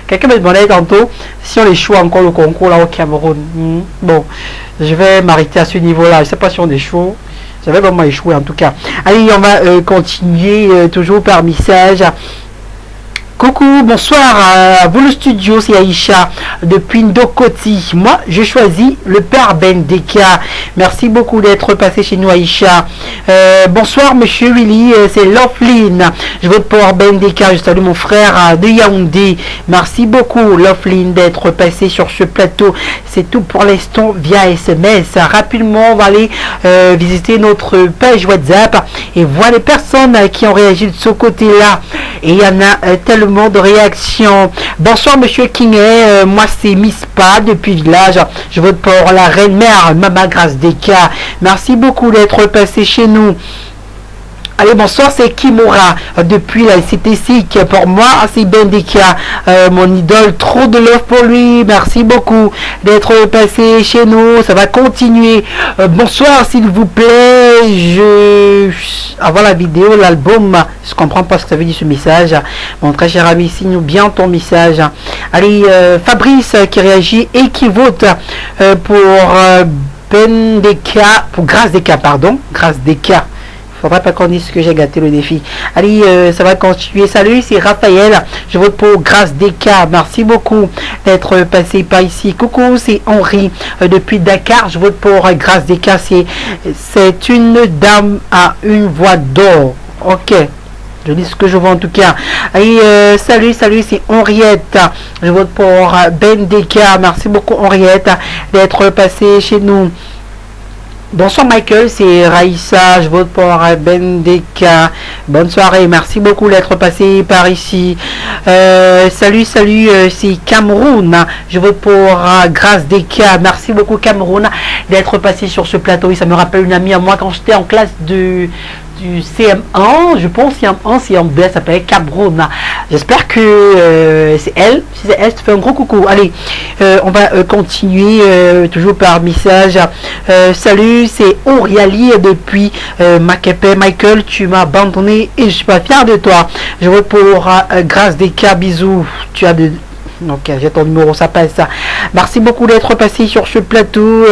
Quelqu'un me demandait tantôt si on échoue encore le concours là au Cameroun. Bon, je vais m'arrêter à ce niveau-là. Je ne sais pas si on échoue. J'avais vraiment échoué en tout cas. Allez, on va continuer toujours par message. Coucou, bonsoir à vous le studio, c'est Aïcha depuis Ndokoti. Moi, je choisis le père Bendeka. Merci beaucoup d'être passé chez nous, Aïcha. Bonsoir, monsieur Willy, c'est Loveline. Je vote pour Bendeka. Je salue mon frère de Yaoundé. Merci beaucoup, Loveline, d'être passé sur ce plateau. C'est tout pour l'instant via SMS. Rapidement, on va aller visiter notre page WhatsApp et voir les personnes qui ont réagi de ce côté-là. Et il y en a tellement de réactions. Bonsoir monsieur Kinget, moi c'est Miss Pa depuis Village. Je vote pour la reine mère Mama Grâce des cas. Merci beaucoup d'être passé chez nous. Allez, bonsoir, c'est Kimura depuis la CTC. Pour moi, c'est Bendeka, mon idole. Trop de love pour lui. Merci beaucoup d'être passé chez nous. Ça va continuer. Bonsoir, s'il vous plaît. Avant la vidéo, l'album, je comprends pas ce que ça veut dire ce message. Mon très cher ami, signe-nous bien ton message. Allez, Fabrice qui réagit et qui vote pour Bendeka, pour Grâce des cas, pardon. Grâce des cas. Faudrait pas qu'on dise que j'ai gâté le défi. Allez, ça va continuer. Salut, c'est Raphaël. Je vote pour Grâce des cas. Merci beaucoup d'être passé par ici. Coucou, c'est Henri depuis Dakar. Je vote pour Grâce des cas. C'est une dame à une voix d'or. Ok. Je dis ce que je vois en tout cas. Allez, salut, c'est Henriette. Je vote pour Bendeka. Merci beaucoup Henriette d'être passé chez nous. Bonsoir Michael, c'est Raïssa, je vote pour Bendeka. Bonne soirée, merci beaucoup d'être passé par ici. Salut, c'est Cameroun. Je vote pour Grâce des cas. Merci beaucoup Cameroun d'être passé sur ce plateau. Et ça me rappelle une amie à moi quand j'étais en classe de du CM1, je pense CM1, CM2, elle s'appelle Cabrona. J'espère que c'est elle. Si c'est elle, je te fais un gros coucou. Allez, on va continuer toujours par message. Salut, c'est Oriali depuis Makepe. Michael, tu m'as abandonné et je suis pas fier de toi. Je veux pour grâce des cas, bisous. Tu as de... Ok, j'ai ton numéro, ça passe. Merci beaucoup d'être passé sur ce plateau.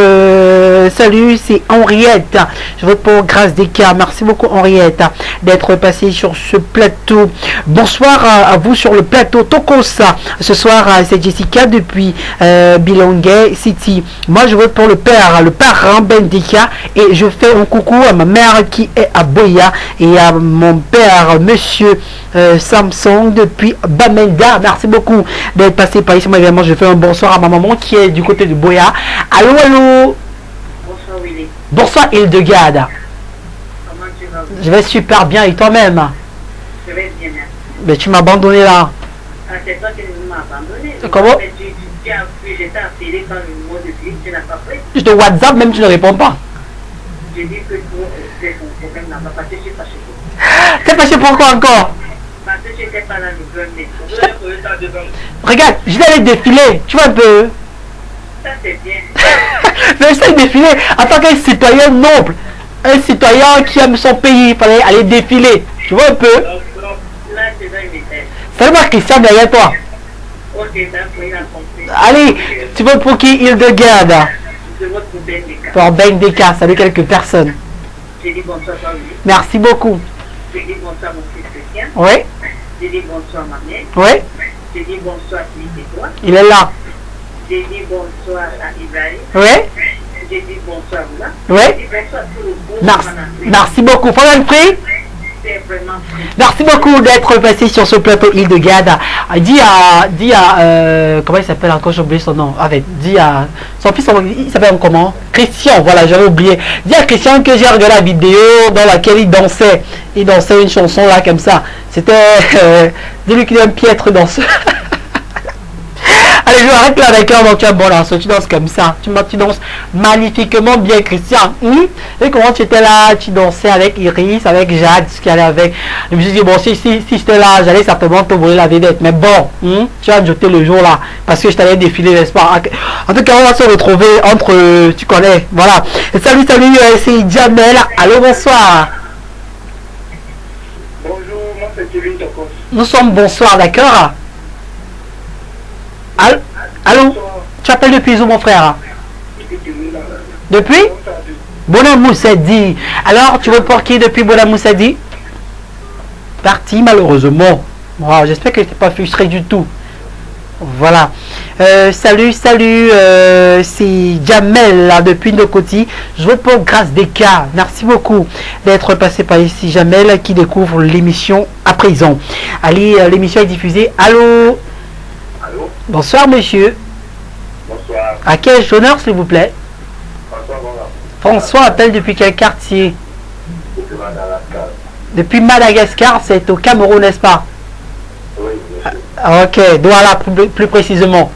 Salut, c'est Henriette. Je veux pour grâce des cas. Merci beaucoup Henriette d'être passé sur ce plateau. Bonsoir à vous sur le plateau Tokosa. Ce soir, c'est Jessica depuis Bilongue City. Moi, je veux pour le parrain Bendika. Et je fais un coucou à ma mère qui est à Boya et à mon père, monsieur Samson depuis Bamenda. Merci beaucoup d'être passé par ici. Moi également je fais un bonsoir à ma maman qui est du côté de Boya. Allô, allô. Bonsoir Willy. Bonsoir Hildegard. Comment tu vas? Je vais super bien et toi-même? Je vais bien, merci. Mais tu m'as abandonné là. Ah, c'est toi qui m'as abandonné. Comment? Tu as appuyé, je t'ai appelé quand le numéro de clic, tu n'as pas pris. Je te WhatsApp même tu ne réponds pas. J'ai dit que c'est ton problème là-bas parce que je suis fâché. T'es fâché pourquoi encore? Parce que je n'étais pas dans le premier. Regarde, je vais aller défiler, tu vois un peu. Ça c'est bien. Mais je vais défiler en tant qu'un citoyen noble, un citoyen qui aime son pays, il fallait aller défiler, tu vois un peu. Là c'est dans une étape. C'est moi Christian derrière toi. Ok, d'accord, il a compris. Allez, tu veux pour qui Hildegard? Je vote pour Ben Deka. Pour Ben Deka, salut quelques personnes. J'ai dit bonsoir à lui. Merci beaucoup. J'ai dit bonsoir à mon fils Christian. Oui. J'ai dit bonsoir à ma mère. Oui. J'ai dit bonsoir à Philippe et toi. Il est là. J'ai dit bonsoir à Ibrahim. Oui. J'ai dit bonsoir à vous là. Oui. J'ai dit bonsoir à tout le beau. Merci beaucoup. Fondel Prix. C'est vraiment Merci beaucoup d'être passé sur ce plateau Hildegard. Dis à comment il s'appelle encore, j'ai oublié son nom. Avec, dis à son fils, il s'appelle comment? Christian, voilà, j'avais oublié. Dis à Christian que j'ai regardé la vidéo dans laquelle il dansait. Il dansait une chanson là comme ça. C'était dis-lui qu'il est un piètre danseur. Allez, je arrête là avec un tu as bon là, tu danses comme ça. Tu danses magnifiquement bien, Christian. Et comment tu étais là, tu dansais avec Iris, avec Jade, ce qui allait avec. Je me suis dit, bon, si j'étais là, j'allais certainement te voler la vedette. Mais bon, tu as jeté le jour là, parce que je t'allais défiler, n'est-ce pas? En tout cas, on va se retrouver entre, tu connais, voilà. Et salut, c'est Jamel. Allô, bonsoir. Bonjour, moi c'est Kevin Tokos. Nous sommes bonsoir, d'accord? Allô? Tu appelles depuis où mon frère? Depuis Bonamoussadi. Alors tu veux pour qui depuis Bonamoussadi? Parti malheureusement. Wow, j'espère que tu n'es pas frustré du tout. Voilà. Salut, c'est Jamel là, depuis Nokoti. Je veux pour grâce des cas. Merci beaucoup d'être passé par ici. Jamel qui découvre l'émission à présent. Allez, l'émission est diffusée. Allô? Allô? Bonsoir monsieur. Bonsoir. À quel honneur s'il vous plaît? François Bonga. François appelle depuis quel quartier? Depuis Madagascar. Depuis Madagascar, c'est au Cameroun, n'est-ce pas? Oui, monsieur. Ok, Douala plus précisément.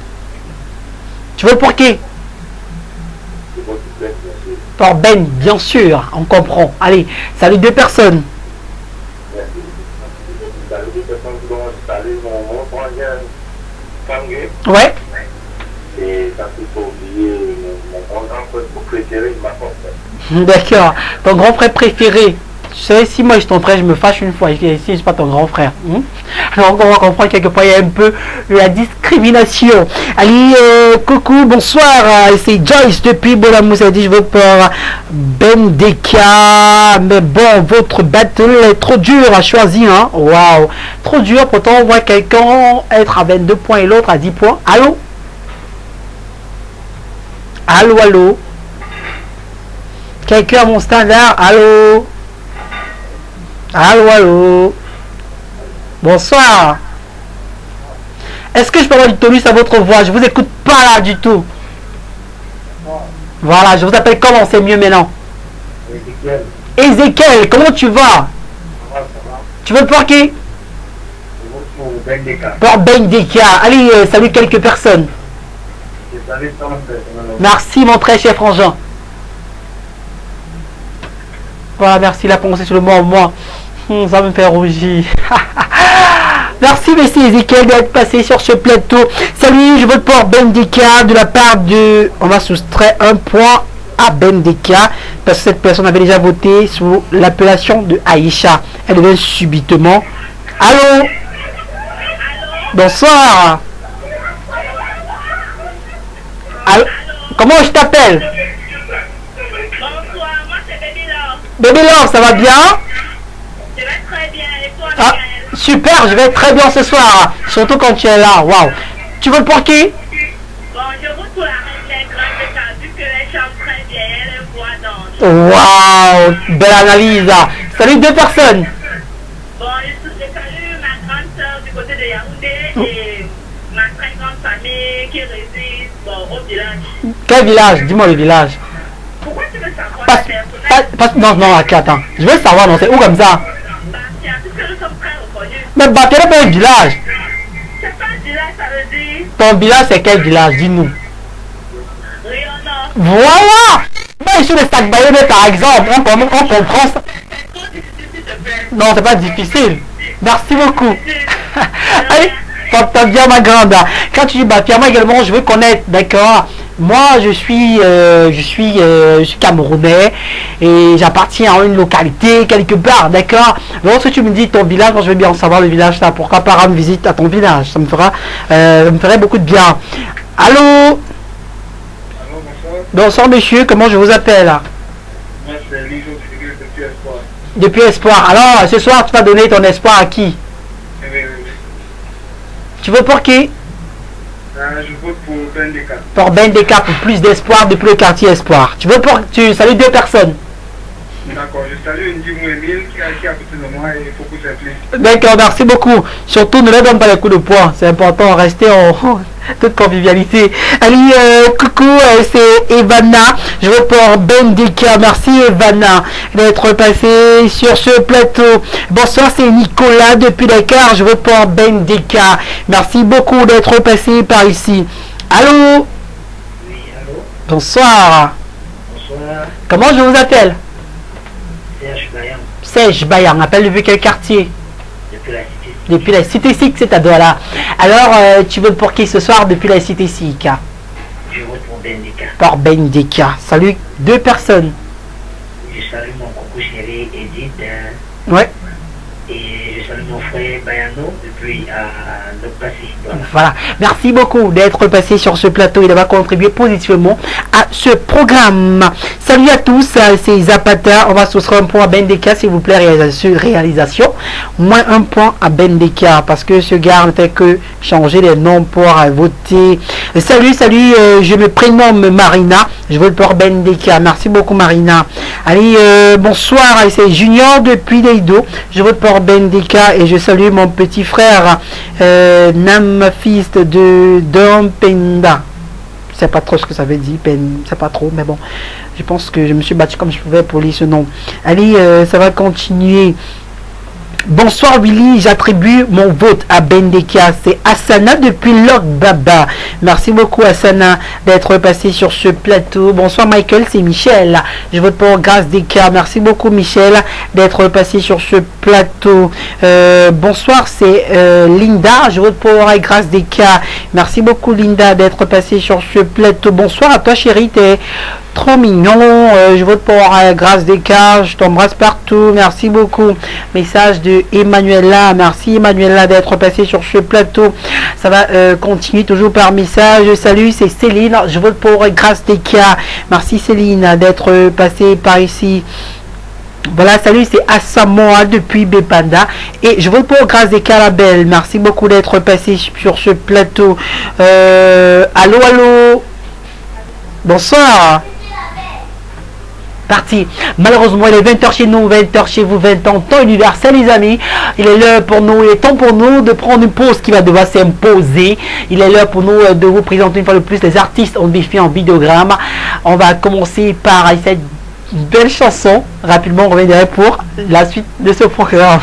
Tu veux pour qui? C'est votre plaît, monsieur. Pour Ben, bien sûr, on comprend. Allez, salut deux personnes. Merci. Salut les personnes qui vont saluer mon frangin Kangé. Ouais. Et ça ne faut pas oublier mon grand frère préféré, il m'a fait. D'accord. Ton grand frère préféré. Tu sais, si moi je suis ton frère, je me fâche une fois. Si je ne suis pas ton grand frère. Alors on va comprendre quelque part, il y a un peu la discrimination. Allez, coucou, bonsoir. C'est Joyce depuis Bonamoussadi. Je veux pour Ben Deka. Mais bon, votre battle est trop dur à choisir. Hein? Waouh. Trop dur. Pourtant, on voit quelqu'un être à 22 points et l'autre à 10 points. Allô? Allô? Quelqu'un à mon standard? Allô? Allô? Bonsoir. Est-ce que je peux avoir du tonus à votre voix? Je vous écoute pas là du tout. Voilà, je vous appelle comment? C'est mieux maintenant. Ézéchiel, comment tu vas? Tu veux pour qui? Pour Ben Deka. Allez, salut quelques personnes. Merci mon très cher frangin. Voilà, merci, la pensée sur le mot moi. Ça me fait rougir. Merci, monsieur Ezekiel, d'être passé sur ce plateau. Salut, je vote pour Bendika de la part de... On va soustraire un point à Bendika parce que cette personne avait déjà voté sous l'appellation de Aïcha. Elle vient subitement. Allô? Bonsoir. Allô? Comment je t'appelle? Bonsoir, moi c'est Baby Love. Baby Love, ça va bien? Je vais très bien, et toi, Ah, super, je vais très bien ce soir. Surtout quand tu es là. Waouh. Tu veux pour qui? Bon, je vote pour la reine des grandes de ta vu qu'elle chante très bien, elle a une voix d'ange. Waouh, belle analyse. Salut, deux personnes. Bon, je salue ma grande soeur du côté de Yaoundé et ma très grande famille qui réside au village. Quel village? Dis-moi le village. Pourquoi tu veux savoir la personne? Non, attends. Je veux savoir, non, c'est où comme ça? Bastien, puisque nous sommes très reconnus. Mais Bastien n'est pas un village. C'est pas un village, ça veut dire Ton village, c'est quel village? Dis-nous. Riona. Voilà. Mais sur les stades bayonnais, par exemple, on comprend ça. Non, c'est pas difficile. Merci beaucoup. Allez, porte bien ma grande. Quand tu dis Bastien, moi également, je veux connaître, d'accord? Moi, je suis camerounais et j'appartiens à une localité quelque part, d'accord? Lorsque tu me dis ton village, moi je veux bien en savoir le village là. Pourquoi pas rendre visite à ton village? Ça me ferait beaucoup de bien. Allô? Allô, bonsoir. Bonsoir monsieur, comment je vous appelle? Moi, c'est Lijo depuis Espoir. Depuis Espoir. Alors, ce soir, tu vas donner ton espoir à qui? Oui. Tu veux pour qui? Je vote pour Bendika. Pour Bendika, pour plus d'espoir depuis le quartier Espoir. Tu salues deux personnes. D'accord, je salue Ndimou Emile qui est à côté de moi et beaucoup s'implique. D'accord, merci beaucoup. Surtout, ne leur donne pas les coups de poing. C'est important, rester en toute convivialité. Allez, coucou, c'est Evana. Je vote pour Bendika. Merci Evana d'être passé sur ce plateau. Bonsoir, c'est Nicolas depuis Dakar. Je vote pour Bendika. Merci beaucoup d'être passé par ici. Allô? Oui, allô? Bonsoir. Bonsoir, Comment je vous appelle? Serge Bayam, Serge Bayan. Appelle depuis quel quartier? depuis la cité. Depuis la cité SIC, c'est à Douala. Alors, tu veux pour qui ce soir depuis la cité SIC? Je vote pour Bendika. Pour Bendika. Salut, deux personnes. Je salue mon coucou chéri Edith Ouais. et je salue mon frère Bayano depuis Nopassi. Voilà. Merci beaucoup d'être passé sur ce plateau et d'avoir contribué positivement à ce programme. Salut à tous, c'est Zapata. On va soustraire un point à Bendika, s'il vous plaît, réalisation. Moins un point à Bendika parce que ce gars ne fait que changer les noms pour voter. Salut, je me prénomme Marina. Je vote pour Bendika. Merci beaucoup, Marina. Allez, bonsoir, c'est Junior depuis Leido. Je vote pour Bendika et je salue mon petit frère Nam, fils de Dompenda. Je sais pas trop ce que ça veut dire, c'est pas trop, mais bon, je pense que je me suis battu comme je pouvais pour lire ce nom. Allez, ça va continuer. Bonsoir Willy, j'attribue mon vote à Bendika. C'est Asana depuis Lok Baba. Merci beaucoup Asana d'être passé sur ce plateau. Bonsoir Michael, c'est Michel. Je vote pour Grâce Deka. Merci beaucoup Michel d'être passé sur ce plateau. Bonsoir, c'est Linda. Je vote pour Grâce Deka. Merci beaucoup Linda d'être passé sur ce plateau. Bonsoir à toi chérie, t'es trop mignon. Je vote pour Grâce Deka. Je t'embrasse partout. Merci beaucoup. Message de Emmanuela. Merci Emmanuela d'être passé sur ce plateau. Ça va continuer toujours par message. Salut, c'est Céline. Je vote pour Grâce Deka. Merci Céline d'être passée par ici. Voilà, salut, c'est Asamoah depuis Bepanda. Et je vote pour Grâce Deka la belle. Merci beaucoup d'être passé sur ce plateau. Allô. Bonsoir. Parti. Malheureusement, il est 20h chez nous, 20h chez vous, 20 ans, temps universel les amis. Il est l'heure pour nous, il est temps pour nous de prendre une pause qui va devoir s'imposer. Il est l'heure pour nous de vous présenter une fois de plus les artistes en défi en vidéogramme. On va commencer par cette belle chanson. Rapidement, on reviendra pour la suite de ce programme.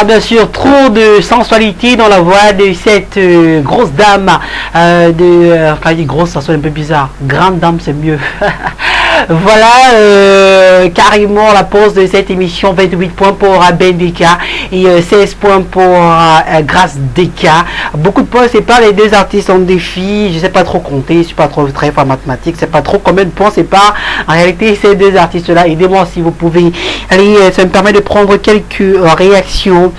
Bien sûr, trop de sensualité dans la voix de cette grosse dame, enfin grosse, ça sonne un peu bizarre, grande dame c'est mieux. Voilà carrément la pause de cette émission. 28 points pour Ben Deka et 16 points pour Grâce Deka. Beaucoup de points, c'est pas les deux artistes en défi. Je sais pas trop compter, je suis pas trop très fort en mathématiques, c'est pas trop combien de points, c'est pas en réalité ces deux artistes-là. Aidez-moi si vous pouvez. Allez, ça me permet de prendre quelques réactions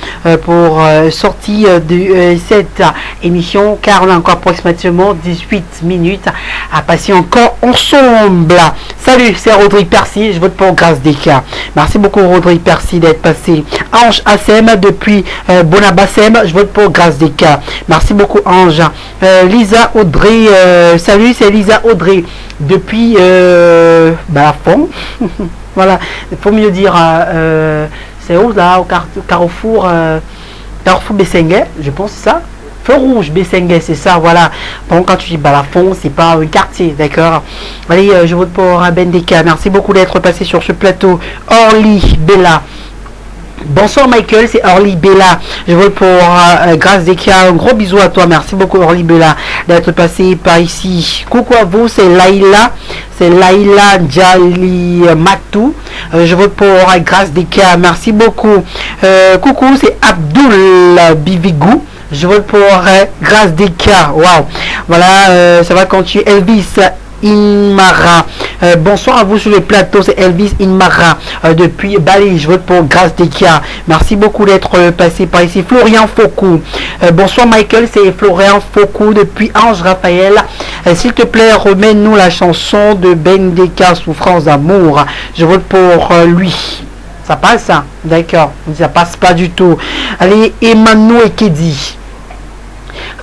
pour sortir de cette émission car on a encore approximativement 18 minutes à passer encore ensemble. Salut, c'est Rodrigue Percy, je vote pour Grâce Deka. Merci beaucoup Rodrigue Percy d'être passé. Ange Assem depuis Bonabassem, je vote pour Grâce Deka. Merci beaucoup Ange. Lisa Audrey, salut, c'est Lisa Audrey depuis la Fond. Voilà, il faut mieux dire c'est où là, au Carrefour Bessenguet, je pense c'est ça. Feu rouge, Bessenguet, c'est ça, voilà. Bon, quand tu dis Balafon, c'est pas un quartier, d'accord. Allez, je vote pour Ben Deka. Merci beaucoup d'être passé sur ce plateau. Orly Bella. Bonsoir Michael, c'est Orly Bella. Je vote pour Grâce Deka. Un gros bisou à toi. Merci beaucoup Orly Bella d'être passé par ici. Coucou à vous, c'est Laïla. C'est Laïla Djali Matou. Je vote pour Grâce Deka. Merci beaucoup. Coucou, c'est Abdul Bivigou. Je vote pour Grâce Deka. Waouh. Voilà, ça va continuer. Elvis Inmara. Bonsoir à vous sur le plateau, c'est Elvis Inmara depuis Bali. Je vote pour Grâce Deka. Merci beaucoup d'être passé par ici. Florian Foucault. Bonsoir Michael, c'est Florian Foucault depuis Ange Raphaël. S'il te plaît, remets-nous la chanson de Ben Deka, Souffrance d'amour. Je vote pour lui. Ça passe ça? D'accord. Ça passe pas du tout. Allez, Emmanuel Ekedi.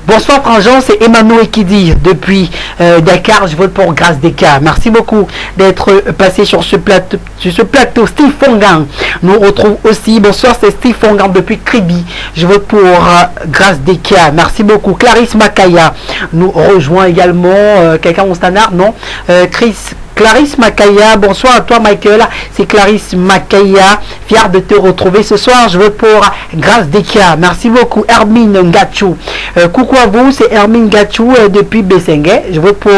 Bonsoir Franjean, c'est Emmanuel Ekidi depuis Dakar. Je vote pour Grâce Deka. Merci beaucoup d'être passé sur ce plateau. Steve Fongan nous retrouve aussi. Bonsoir, c'est Steve Fongan depuis Kribi. Je vote pour Grâce Deka. Merci beaucoup. Clarisse Makaya nous rejoint également. Quelqu'un au standard? Non. Clarisse Makaya, bonsoir à toi Michael, c'est Clarisse Makaya, fière de te retrouver ce soir. Je vote pour Grâce Deka. Merci beaucoup. Hermine Ngachou, coucou à vous, c'est Hermine Ngachou depuis Bessenguet. Je vote pour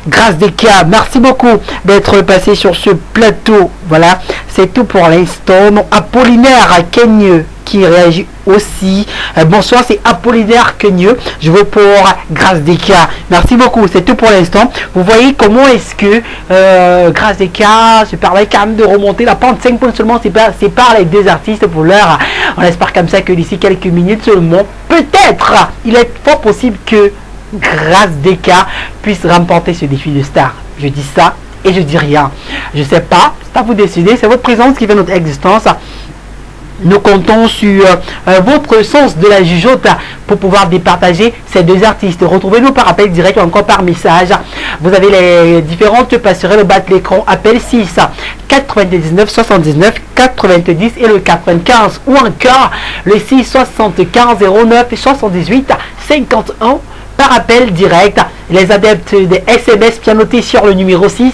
Grâce Deka. Merci beaucoup d'être passé sur ce plateau. Voilà, c'est tout pour l'instant. Apollinaire Keigneux qui réagit aussi. Bonsoir, c'est Apollinaire Keigneux. Je vote pour Grâce Deka. Merci beaucoup, c'est tout pour l'instant. Vous voyez comment est-ce que Grâce Deka se permet quand même de remonter la pente. 5 points seulement, c'est par les deux artistes pour l'heure. On espère comme ça que d'ici quelques minutes seulement, peut-être, il est fort possible que Grâce Deka puisse remporter ce défi de star. Je dis ça et je dis rien. Je sais pas, c'est à vous de décider, c'est votre présence qui fait notre existence. Nous comptons sur votre sens de la jugeote pour pouvoir départager ces deux artistes. Retrouvez-nous par appel direct ou encore par message. Vous avez les différentes passerelles au bas de l'écran. Appel 6 99 79 90 et le 95 ou encore le 6 75 09 78 51 par appel direct. Les adeptes des SMS pianotés sur le numéro 6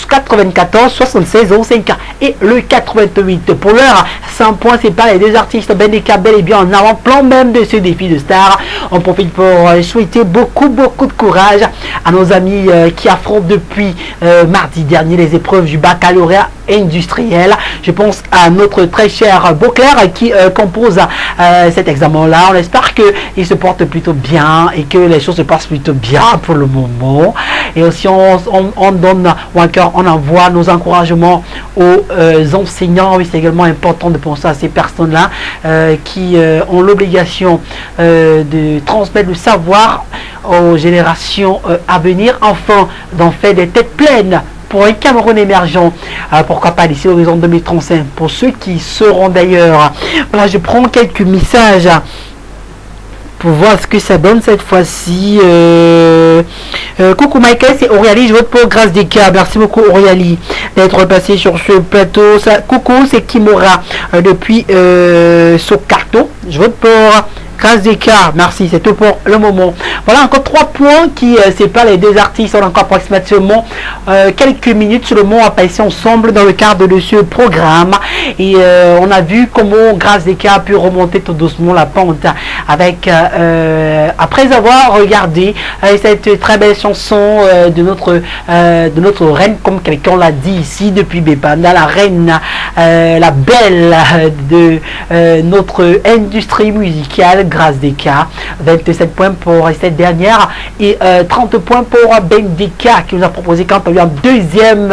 94 76 05 et le 88. Pour l'heure, 100 points, c'est pas les deux artistes. Ben Deka bel et bien en avant-plan même de ce défi de star. On profite pour souhaiter beaucoup de courage à nos amis qui affrontent depuis mardi dernier les épreuves du baccalauréat industriel. Je pense à notre très cher Beauclerc qui compose cet examen-là. On espère qu'il se porte plutôt bien et que les choses se passent plutôt bien pour le moment. Et aussi on donne ou encore on envoie nos encouragements aux enseignants. Oui, c'est également important de penser à ces personnes-là qui ont l'obligation de transmettre le savoir aux générations à venir, enfin d'en faire des têtes pleines pour un Cameroun émergent, pourquoi pas d'ici l'horizon 2035, pour ceux qui seront d'ailleurs. Voilà, je prends quelques messages pour voir ce que ça donne cette fois-ci. Coucou Michael, c'est Aurélie, je vote pour Grâce Deka. Merci beaucoup Aurélie d'être passé sur ce plateau. Coucou, c'est Kimora depuis Sokarto. Je vote pour Grâce des cas, merci, c'est tout pour le moment. Voilà encore 3 points qui séparent les deux artistes. On a encore approximativement quelques minutes seulement à passer ensemble dans le cadre de ce programme. Et on a vu comment Grâce des cas a pu remonter tout doucement la pente avec, après avoir regardé cette très belle chanson de notre reine, comme quelqu'un l'a dit ici depuis Bébanda, la reine, la belle de notre industrie musicale. Grâce des cas, 27 points pour cette dernière et 30 points pour Bendika qui nous a proposé quand on a eu en deuxième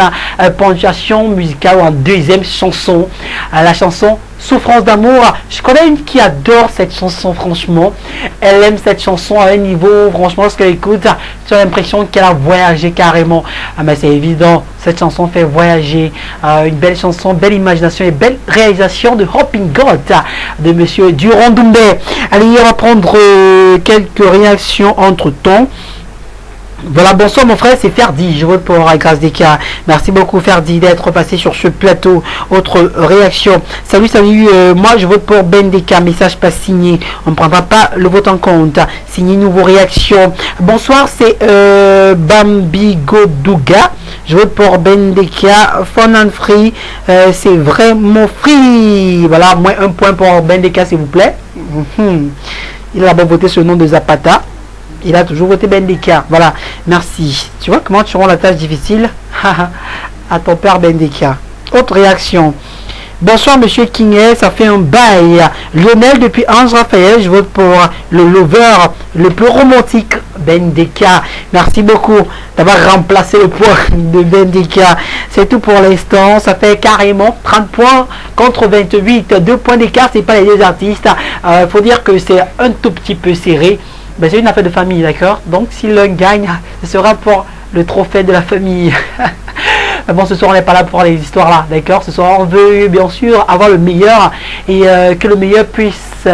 ponctuation musicale ou en deuxième chanson, la chanson Souffrance d'amour. Je connais une qui adore cette chanson, franchement. Elle aime cette chanson à un niveau, franchement, lorsqu'elle écoute, tu as l'impression qu'elle a voyagé carrément. Ah, mais c'est évident, cette chanson fait voyager. Une belle chanson, belle imagination et belle réalisation de Hopping God de Monsieur Durand Doumbé. Allez, on va prendre quelques réactions entre temps. Voilà, bonsoir mon frère, c'est Ferdi, je vote pour Grâce des cas. Merci beaucoup Ferdi d'être passé sur ce plateau. Autre réaction. Salut, moi je vote pour Bendika, message pas signé. On ne prendra pas le vote en compte. Signé, nouveau réaction. Bonsoir, c'est Bambi Godouga. Je vote pour Bendika. Fun and free, c'est vraiment free. Voilà, moins 1 point pour Bendika s'il vous plaît. Il a d'abord voté sur le nom de Zapata. Il a toujours voté Bendika. Voilà, merci. Tu vois comment tu rends la tâche difficile à ton père Bendika. Autre réaction. Bonsoir monsieur Kinget, ça fait un bail. Lionel depuis Ange Raphaël, je vote pour le lover le plus romantique Bendika. Merci beaucoup d'avoir remplacé le point de Bendika. C'est tout pour l'instant. Ça fait carrément 30 points contre 28. 2 points d'écart, c'est pas les deux artistes. Faut dire que c'est un tout petit peu serré. Ben, c'est une affaire de famille, d'accord? Donc si l'un gagne, ce sera pour le trophée de la famille. Bon, ce soir on n'est pas là pour les histoires là, d'accord? Ce soir on veut bien sûr avoir le meilleur et que le meilleur puisse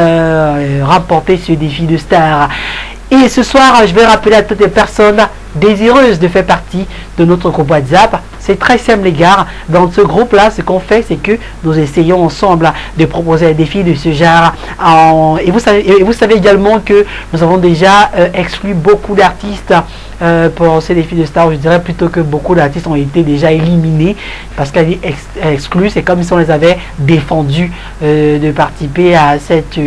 remporter ce défi de star. Et ce soir, je vais rappeler à toutes les personnes désireuses de faire partie de notre groupe WhatsApp. C'est très simple les gars. Dans ce groupe là, ce qu'on fait, c'est que nous essayons ensemble de proposer un défi de ce genre. Et vous savez également que nous avons déjà exclu beaucoup d'artistes pour ces défis de star. Je dirais plutôt que beaucoup d'artistes ont été déjà éliminés parce qu'elle est exclue. C'est comme si on les avait défendus de participer à cette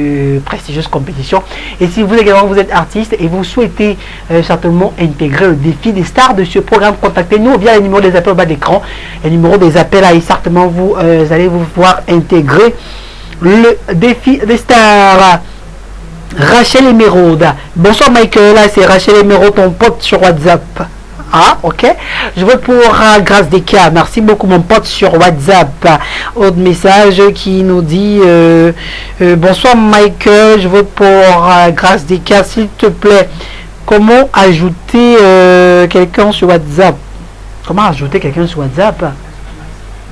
prestigieuse compétition. Et si vous également vous êtes artiste et vous souhaitez certainement intégrer le défi des stars de ce programme, contactez-nous via le numéro des appels au bas de l'écran. Le numéro des appels et certainement vous allez vous voir intégrer le défi des stars. Rachel Emeraude. Bonsoir Michael, c'est Rachel Emeraude, ton pote sur WhatsApp. Ah, ok. Je vote pour Grâce des cas. Merci beaucoup mon pote sur WhatsApp. Autre message qui nous dit bonsoir Michael, je vote pour Grâce des cas, s'il te plaît. Comment ajouter quelqu'un sur WhatsApp? Comment ajouter quelqu'un sur WhatsApp?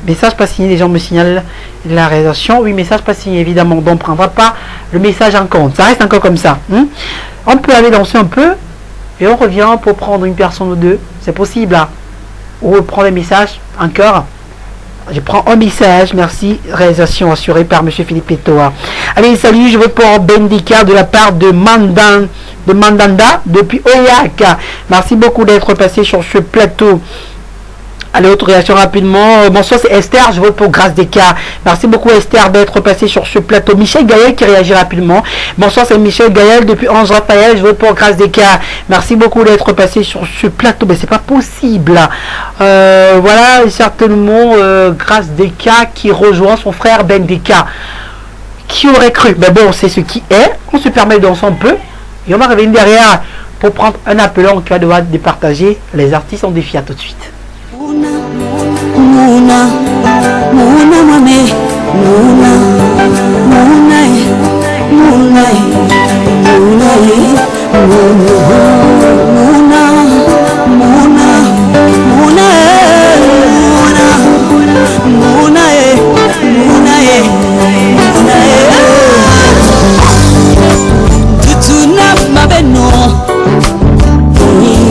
Message pas signé, les gens me signalent la réalisation. Oui, message pas signé, évidemment. Donc on ne prendra pas le message en compte. Ça reste encore comme ça. On peut aller danser un peu et on revient pour prendre une personne ou deux. C'est possible là. Ou on prend les messages encore. Je prends un message, merci. Réalisation assurée par M. Philippe Petoa. Allez, salut, je vote pour Bendika de la part de Mandanda depuis Oyak. Merci beaucoup d'être passé sur ce plateau. Allez, autre réaction rapidement. Bonsoir, c'est Esther, je vote pour Grâce des cas. Merci beaucoup Esther d'être passé sur ce plateau. Michel Gaël qui réagit rapidement. Bonsoir, c'est Michel Gaël depuis Ange Raphaël, je vote pour Grâce des cas. Merci beaucoup d'être passé sur ce plateau. Mais c'est pas possible. Voilà, certainement Grâce des cas qui rejoint son frère Bendika. Qui aurait cru? Mais bon, c'est ce qui est. On se permet de danser un peu. Et on va revenir derrière pour prendre un appelant qui va devoir départager les artistes en défi. À tout de suite. Muna, muna mame, muna, muna, muna, muna, muna, muna, muna, muna, tutuna mabeno,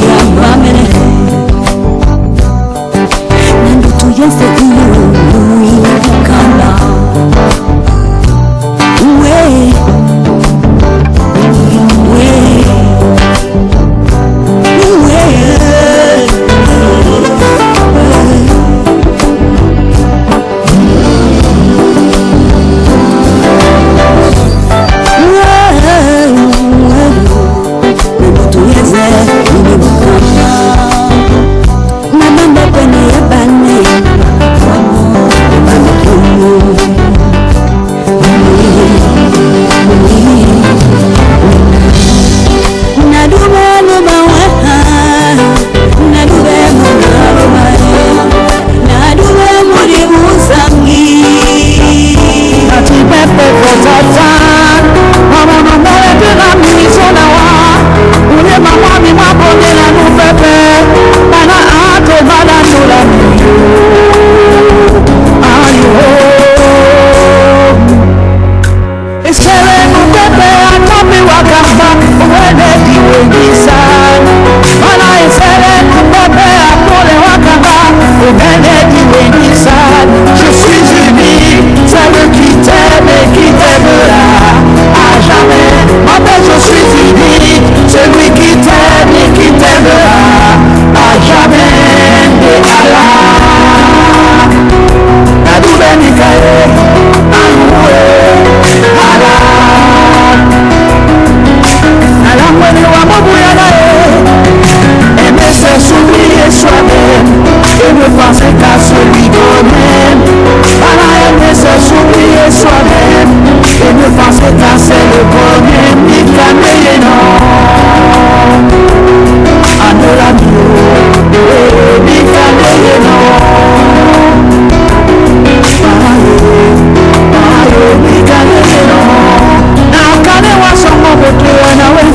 ya mamene. Yes, you come down. Sereno pepe atomi wakamba uwele diwegisa. Mana sereno pepe atole wakamba uwele diwegisa. Je suis unique, celui qui t'aime et qui t'aimera à jamais. Maman, je suis unique, celui qui t'aime et qui t'aimera à jamais. De Allah, Nadouben Nikae, Anoué, Allah. Aimer c'est s'oublier soi-même et ne penser qu'à celui qu'on aime. Aimer c'est s'oublier soi-même et ne penser qu'à c'est le bonheur. Ni camé non, Anola bio, ni camé non. Ni camé non. Now can I watch some more to and away?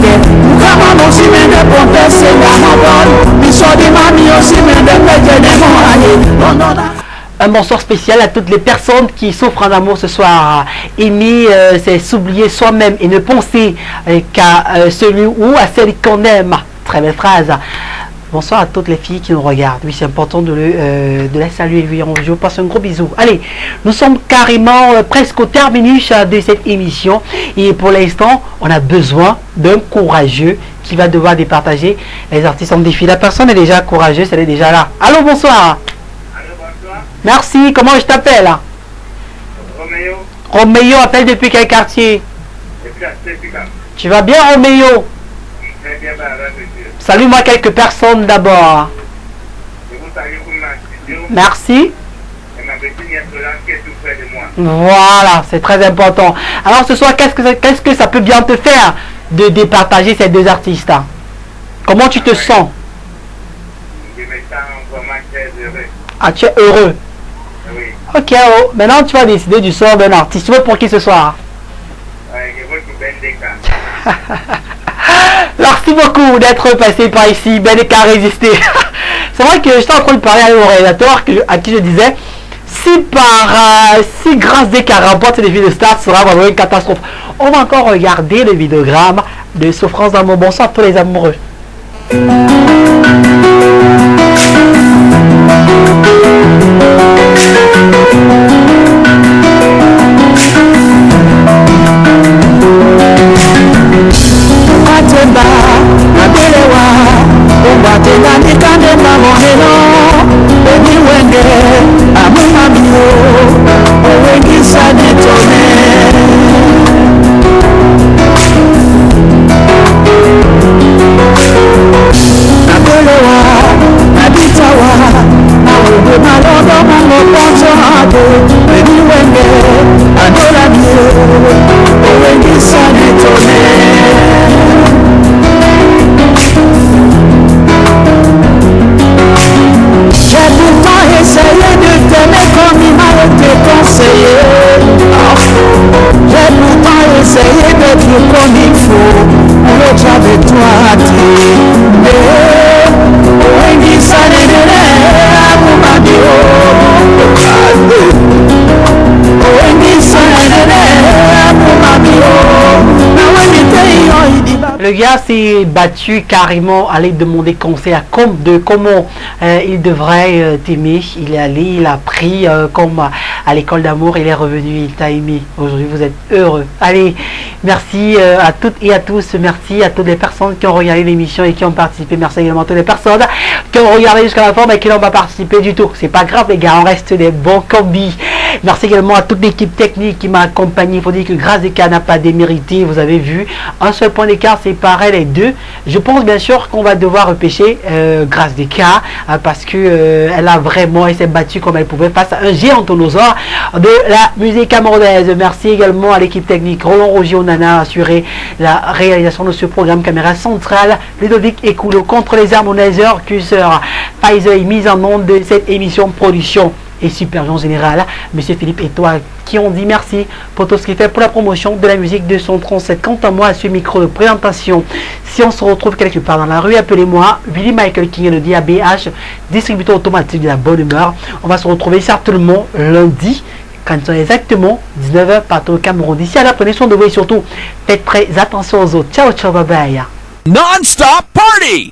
Un bonsoir spécial à toutes les personnes qui souffrent en amour ce soir. Aimer, c'est s'oublier soi-même et ne penser qu'à celui ou à celle qu'on aime. Très belle phrase. Bonsoir à toutes les filles qui nous regardent. Oui, c'est important de la saluer. Lui, je vous passe un gros bisou. Allez, nous sommes carrément presque au terminus de cette émission. Et pour l'instant, on a besoin d'un courageux qui va devoir départager. Les artistes ont défilé. La personne est déjà courageuse, elle est déjà là. Allô, bonsoir. Allô, bonsoir. Merci, comment je t'appelle? Roméo. Roméo, appelle depuis quel quartier? Depuis Astéphika. Tu vas bien, Roméo? Très bien, madame, monsieur. Salue-moi quelques personnes d'abord. Je vous salue pour ma studio. Merci. Et ma petite nièce Solange qui est tout près de moi. Voilà, c'est très important. Alors ce soir, qu'est-ce que ça peut bien te faire de départager ces deux artistes? Comment tu te sens? Je me sens vraiment très heureux. Ah, tu es heureux? Oui. Ok, oh. Maintenant tu vas décider du sort d'un artiste. Tu veux pour qui ce soir? Je veux pour Ben Deka. Merci beaucoup d'être passé par ici. Ben Deka a résisté. C'est vrai que j'étais en train de parler à mon réalisateur à qui je disais, si Grâce Deka remporte les vidéos de stars, ce sera vraiment une catastrophe. On va encore regarder le vidéogramme de Souffrance d'amour. Bonsoir à tous les amoureux. Le gars s'est battu carrément, aller demander conseil à comment il devrait t'aimer. Il est allé, il a appris comme à l'école d'amour, il est revenu, il t'a aimé. Aujourd'hui, vous êtes heureux. Allez, merci à toutes et à tous. Merci à toutes les personnes qui ont regardé l'émission et qui ont participé. Merci également à toutes les personnes qui ont regardé jusqu'à la fin mais qui n'ont pas participé du tout. C'est pas grave les gars, on reste des bons combis. Merci également à toute l'équipe technique qui m'a accompagné. Il faut dire que Grâce Deka n'a pas démérité. Vous avez vu, un seul point d'écart séparait les deux. Je pense bien sûr qu'on va devoir repêcher Grâce Deka parce que elle a vraiment, elle s'est battue comme elle pouvait face à un géantonosaure de la musique camerounaise. Merci également à l'équipe technique. Roland Roger Onana a assuré la réalisation de ce programme. Caméra centrale, Ludovic Ekoulo contre les harmoniseurs, curseur Pfizer, mise en onde de cette émission production et supervision générale, Monsieur Philippe et toi qui ont dit merci pour tout ce qu'il fait pour la promotion de la musique de son 37. Quant à moi, à ce micro de présentation, si on se retrouve quelque part dans la rue, appelez-moi Willy Michael King, le DABH, distributeur automatique de la bonne humeur. On va se retrouver certainement lundi quand il est exactement 19h partout au Cameroun. D'ici à là, prenez soin de vous et surtout, faites très attention aux autres. Ciao, ciao, bye bye. Non-stop party!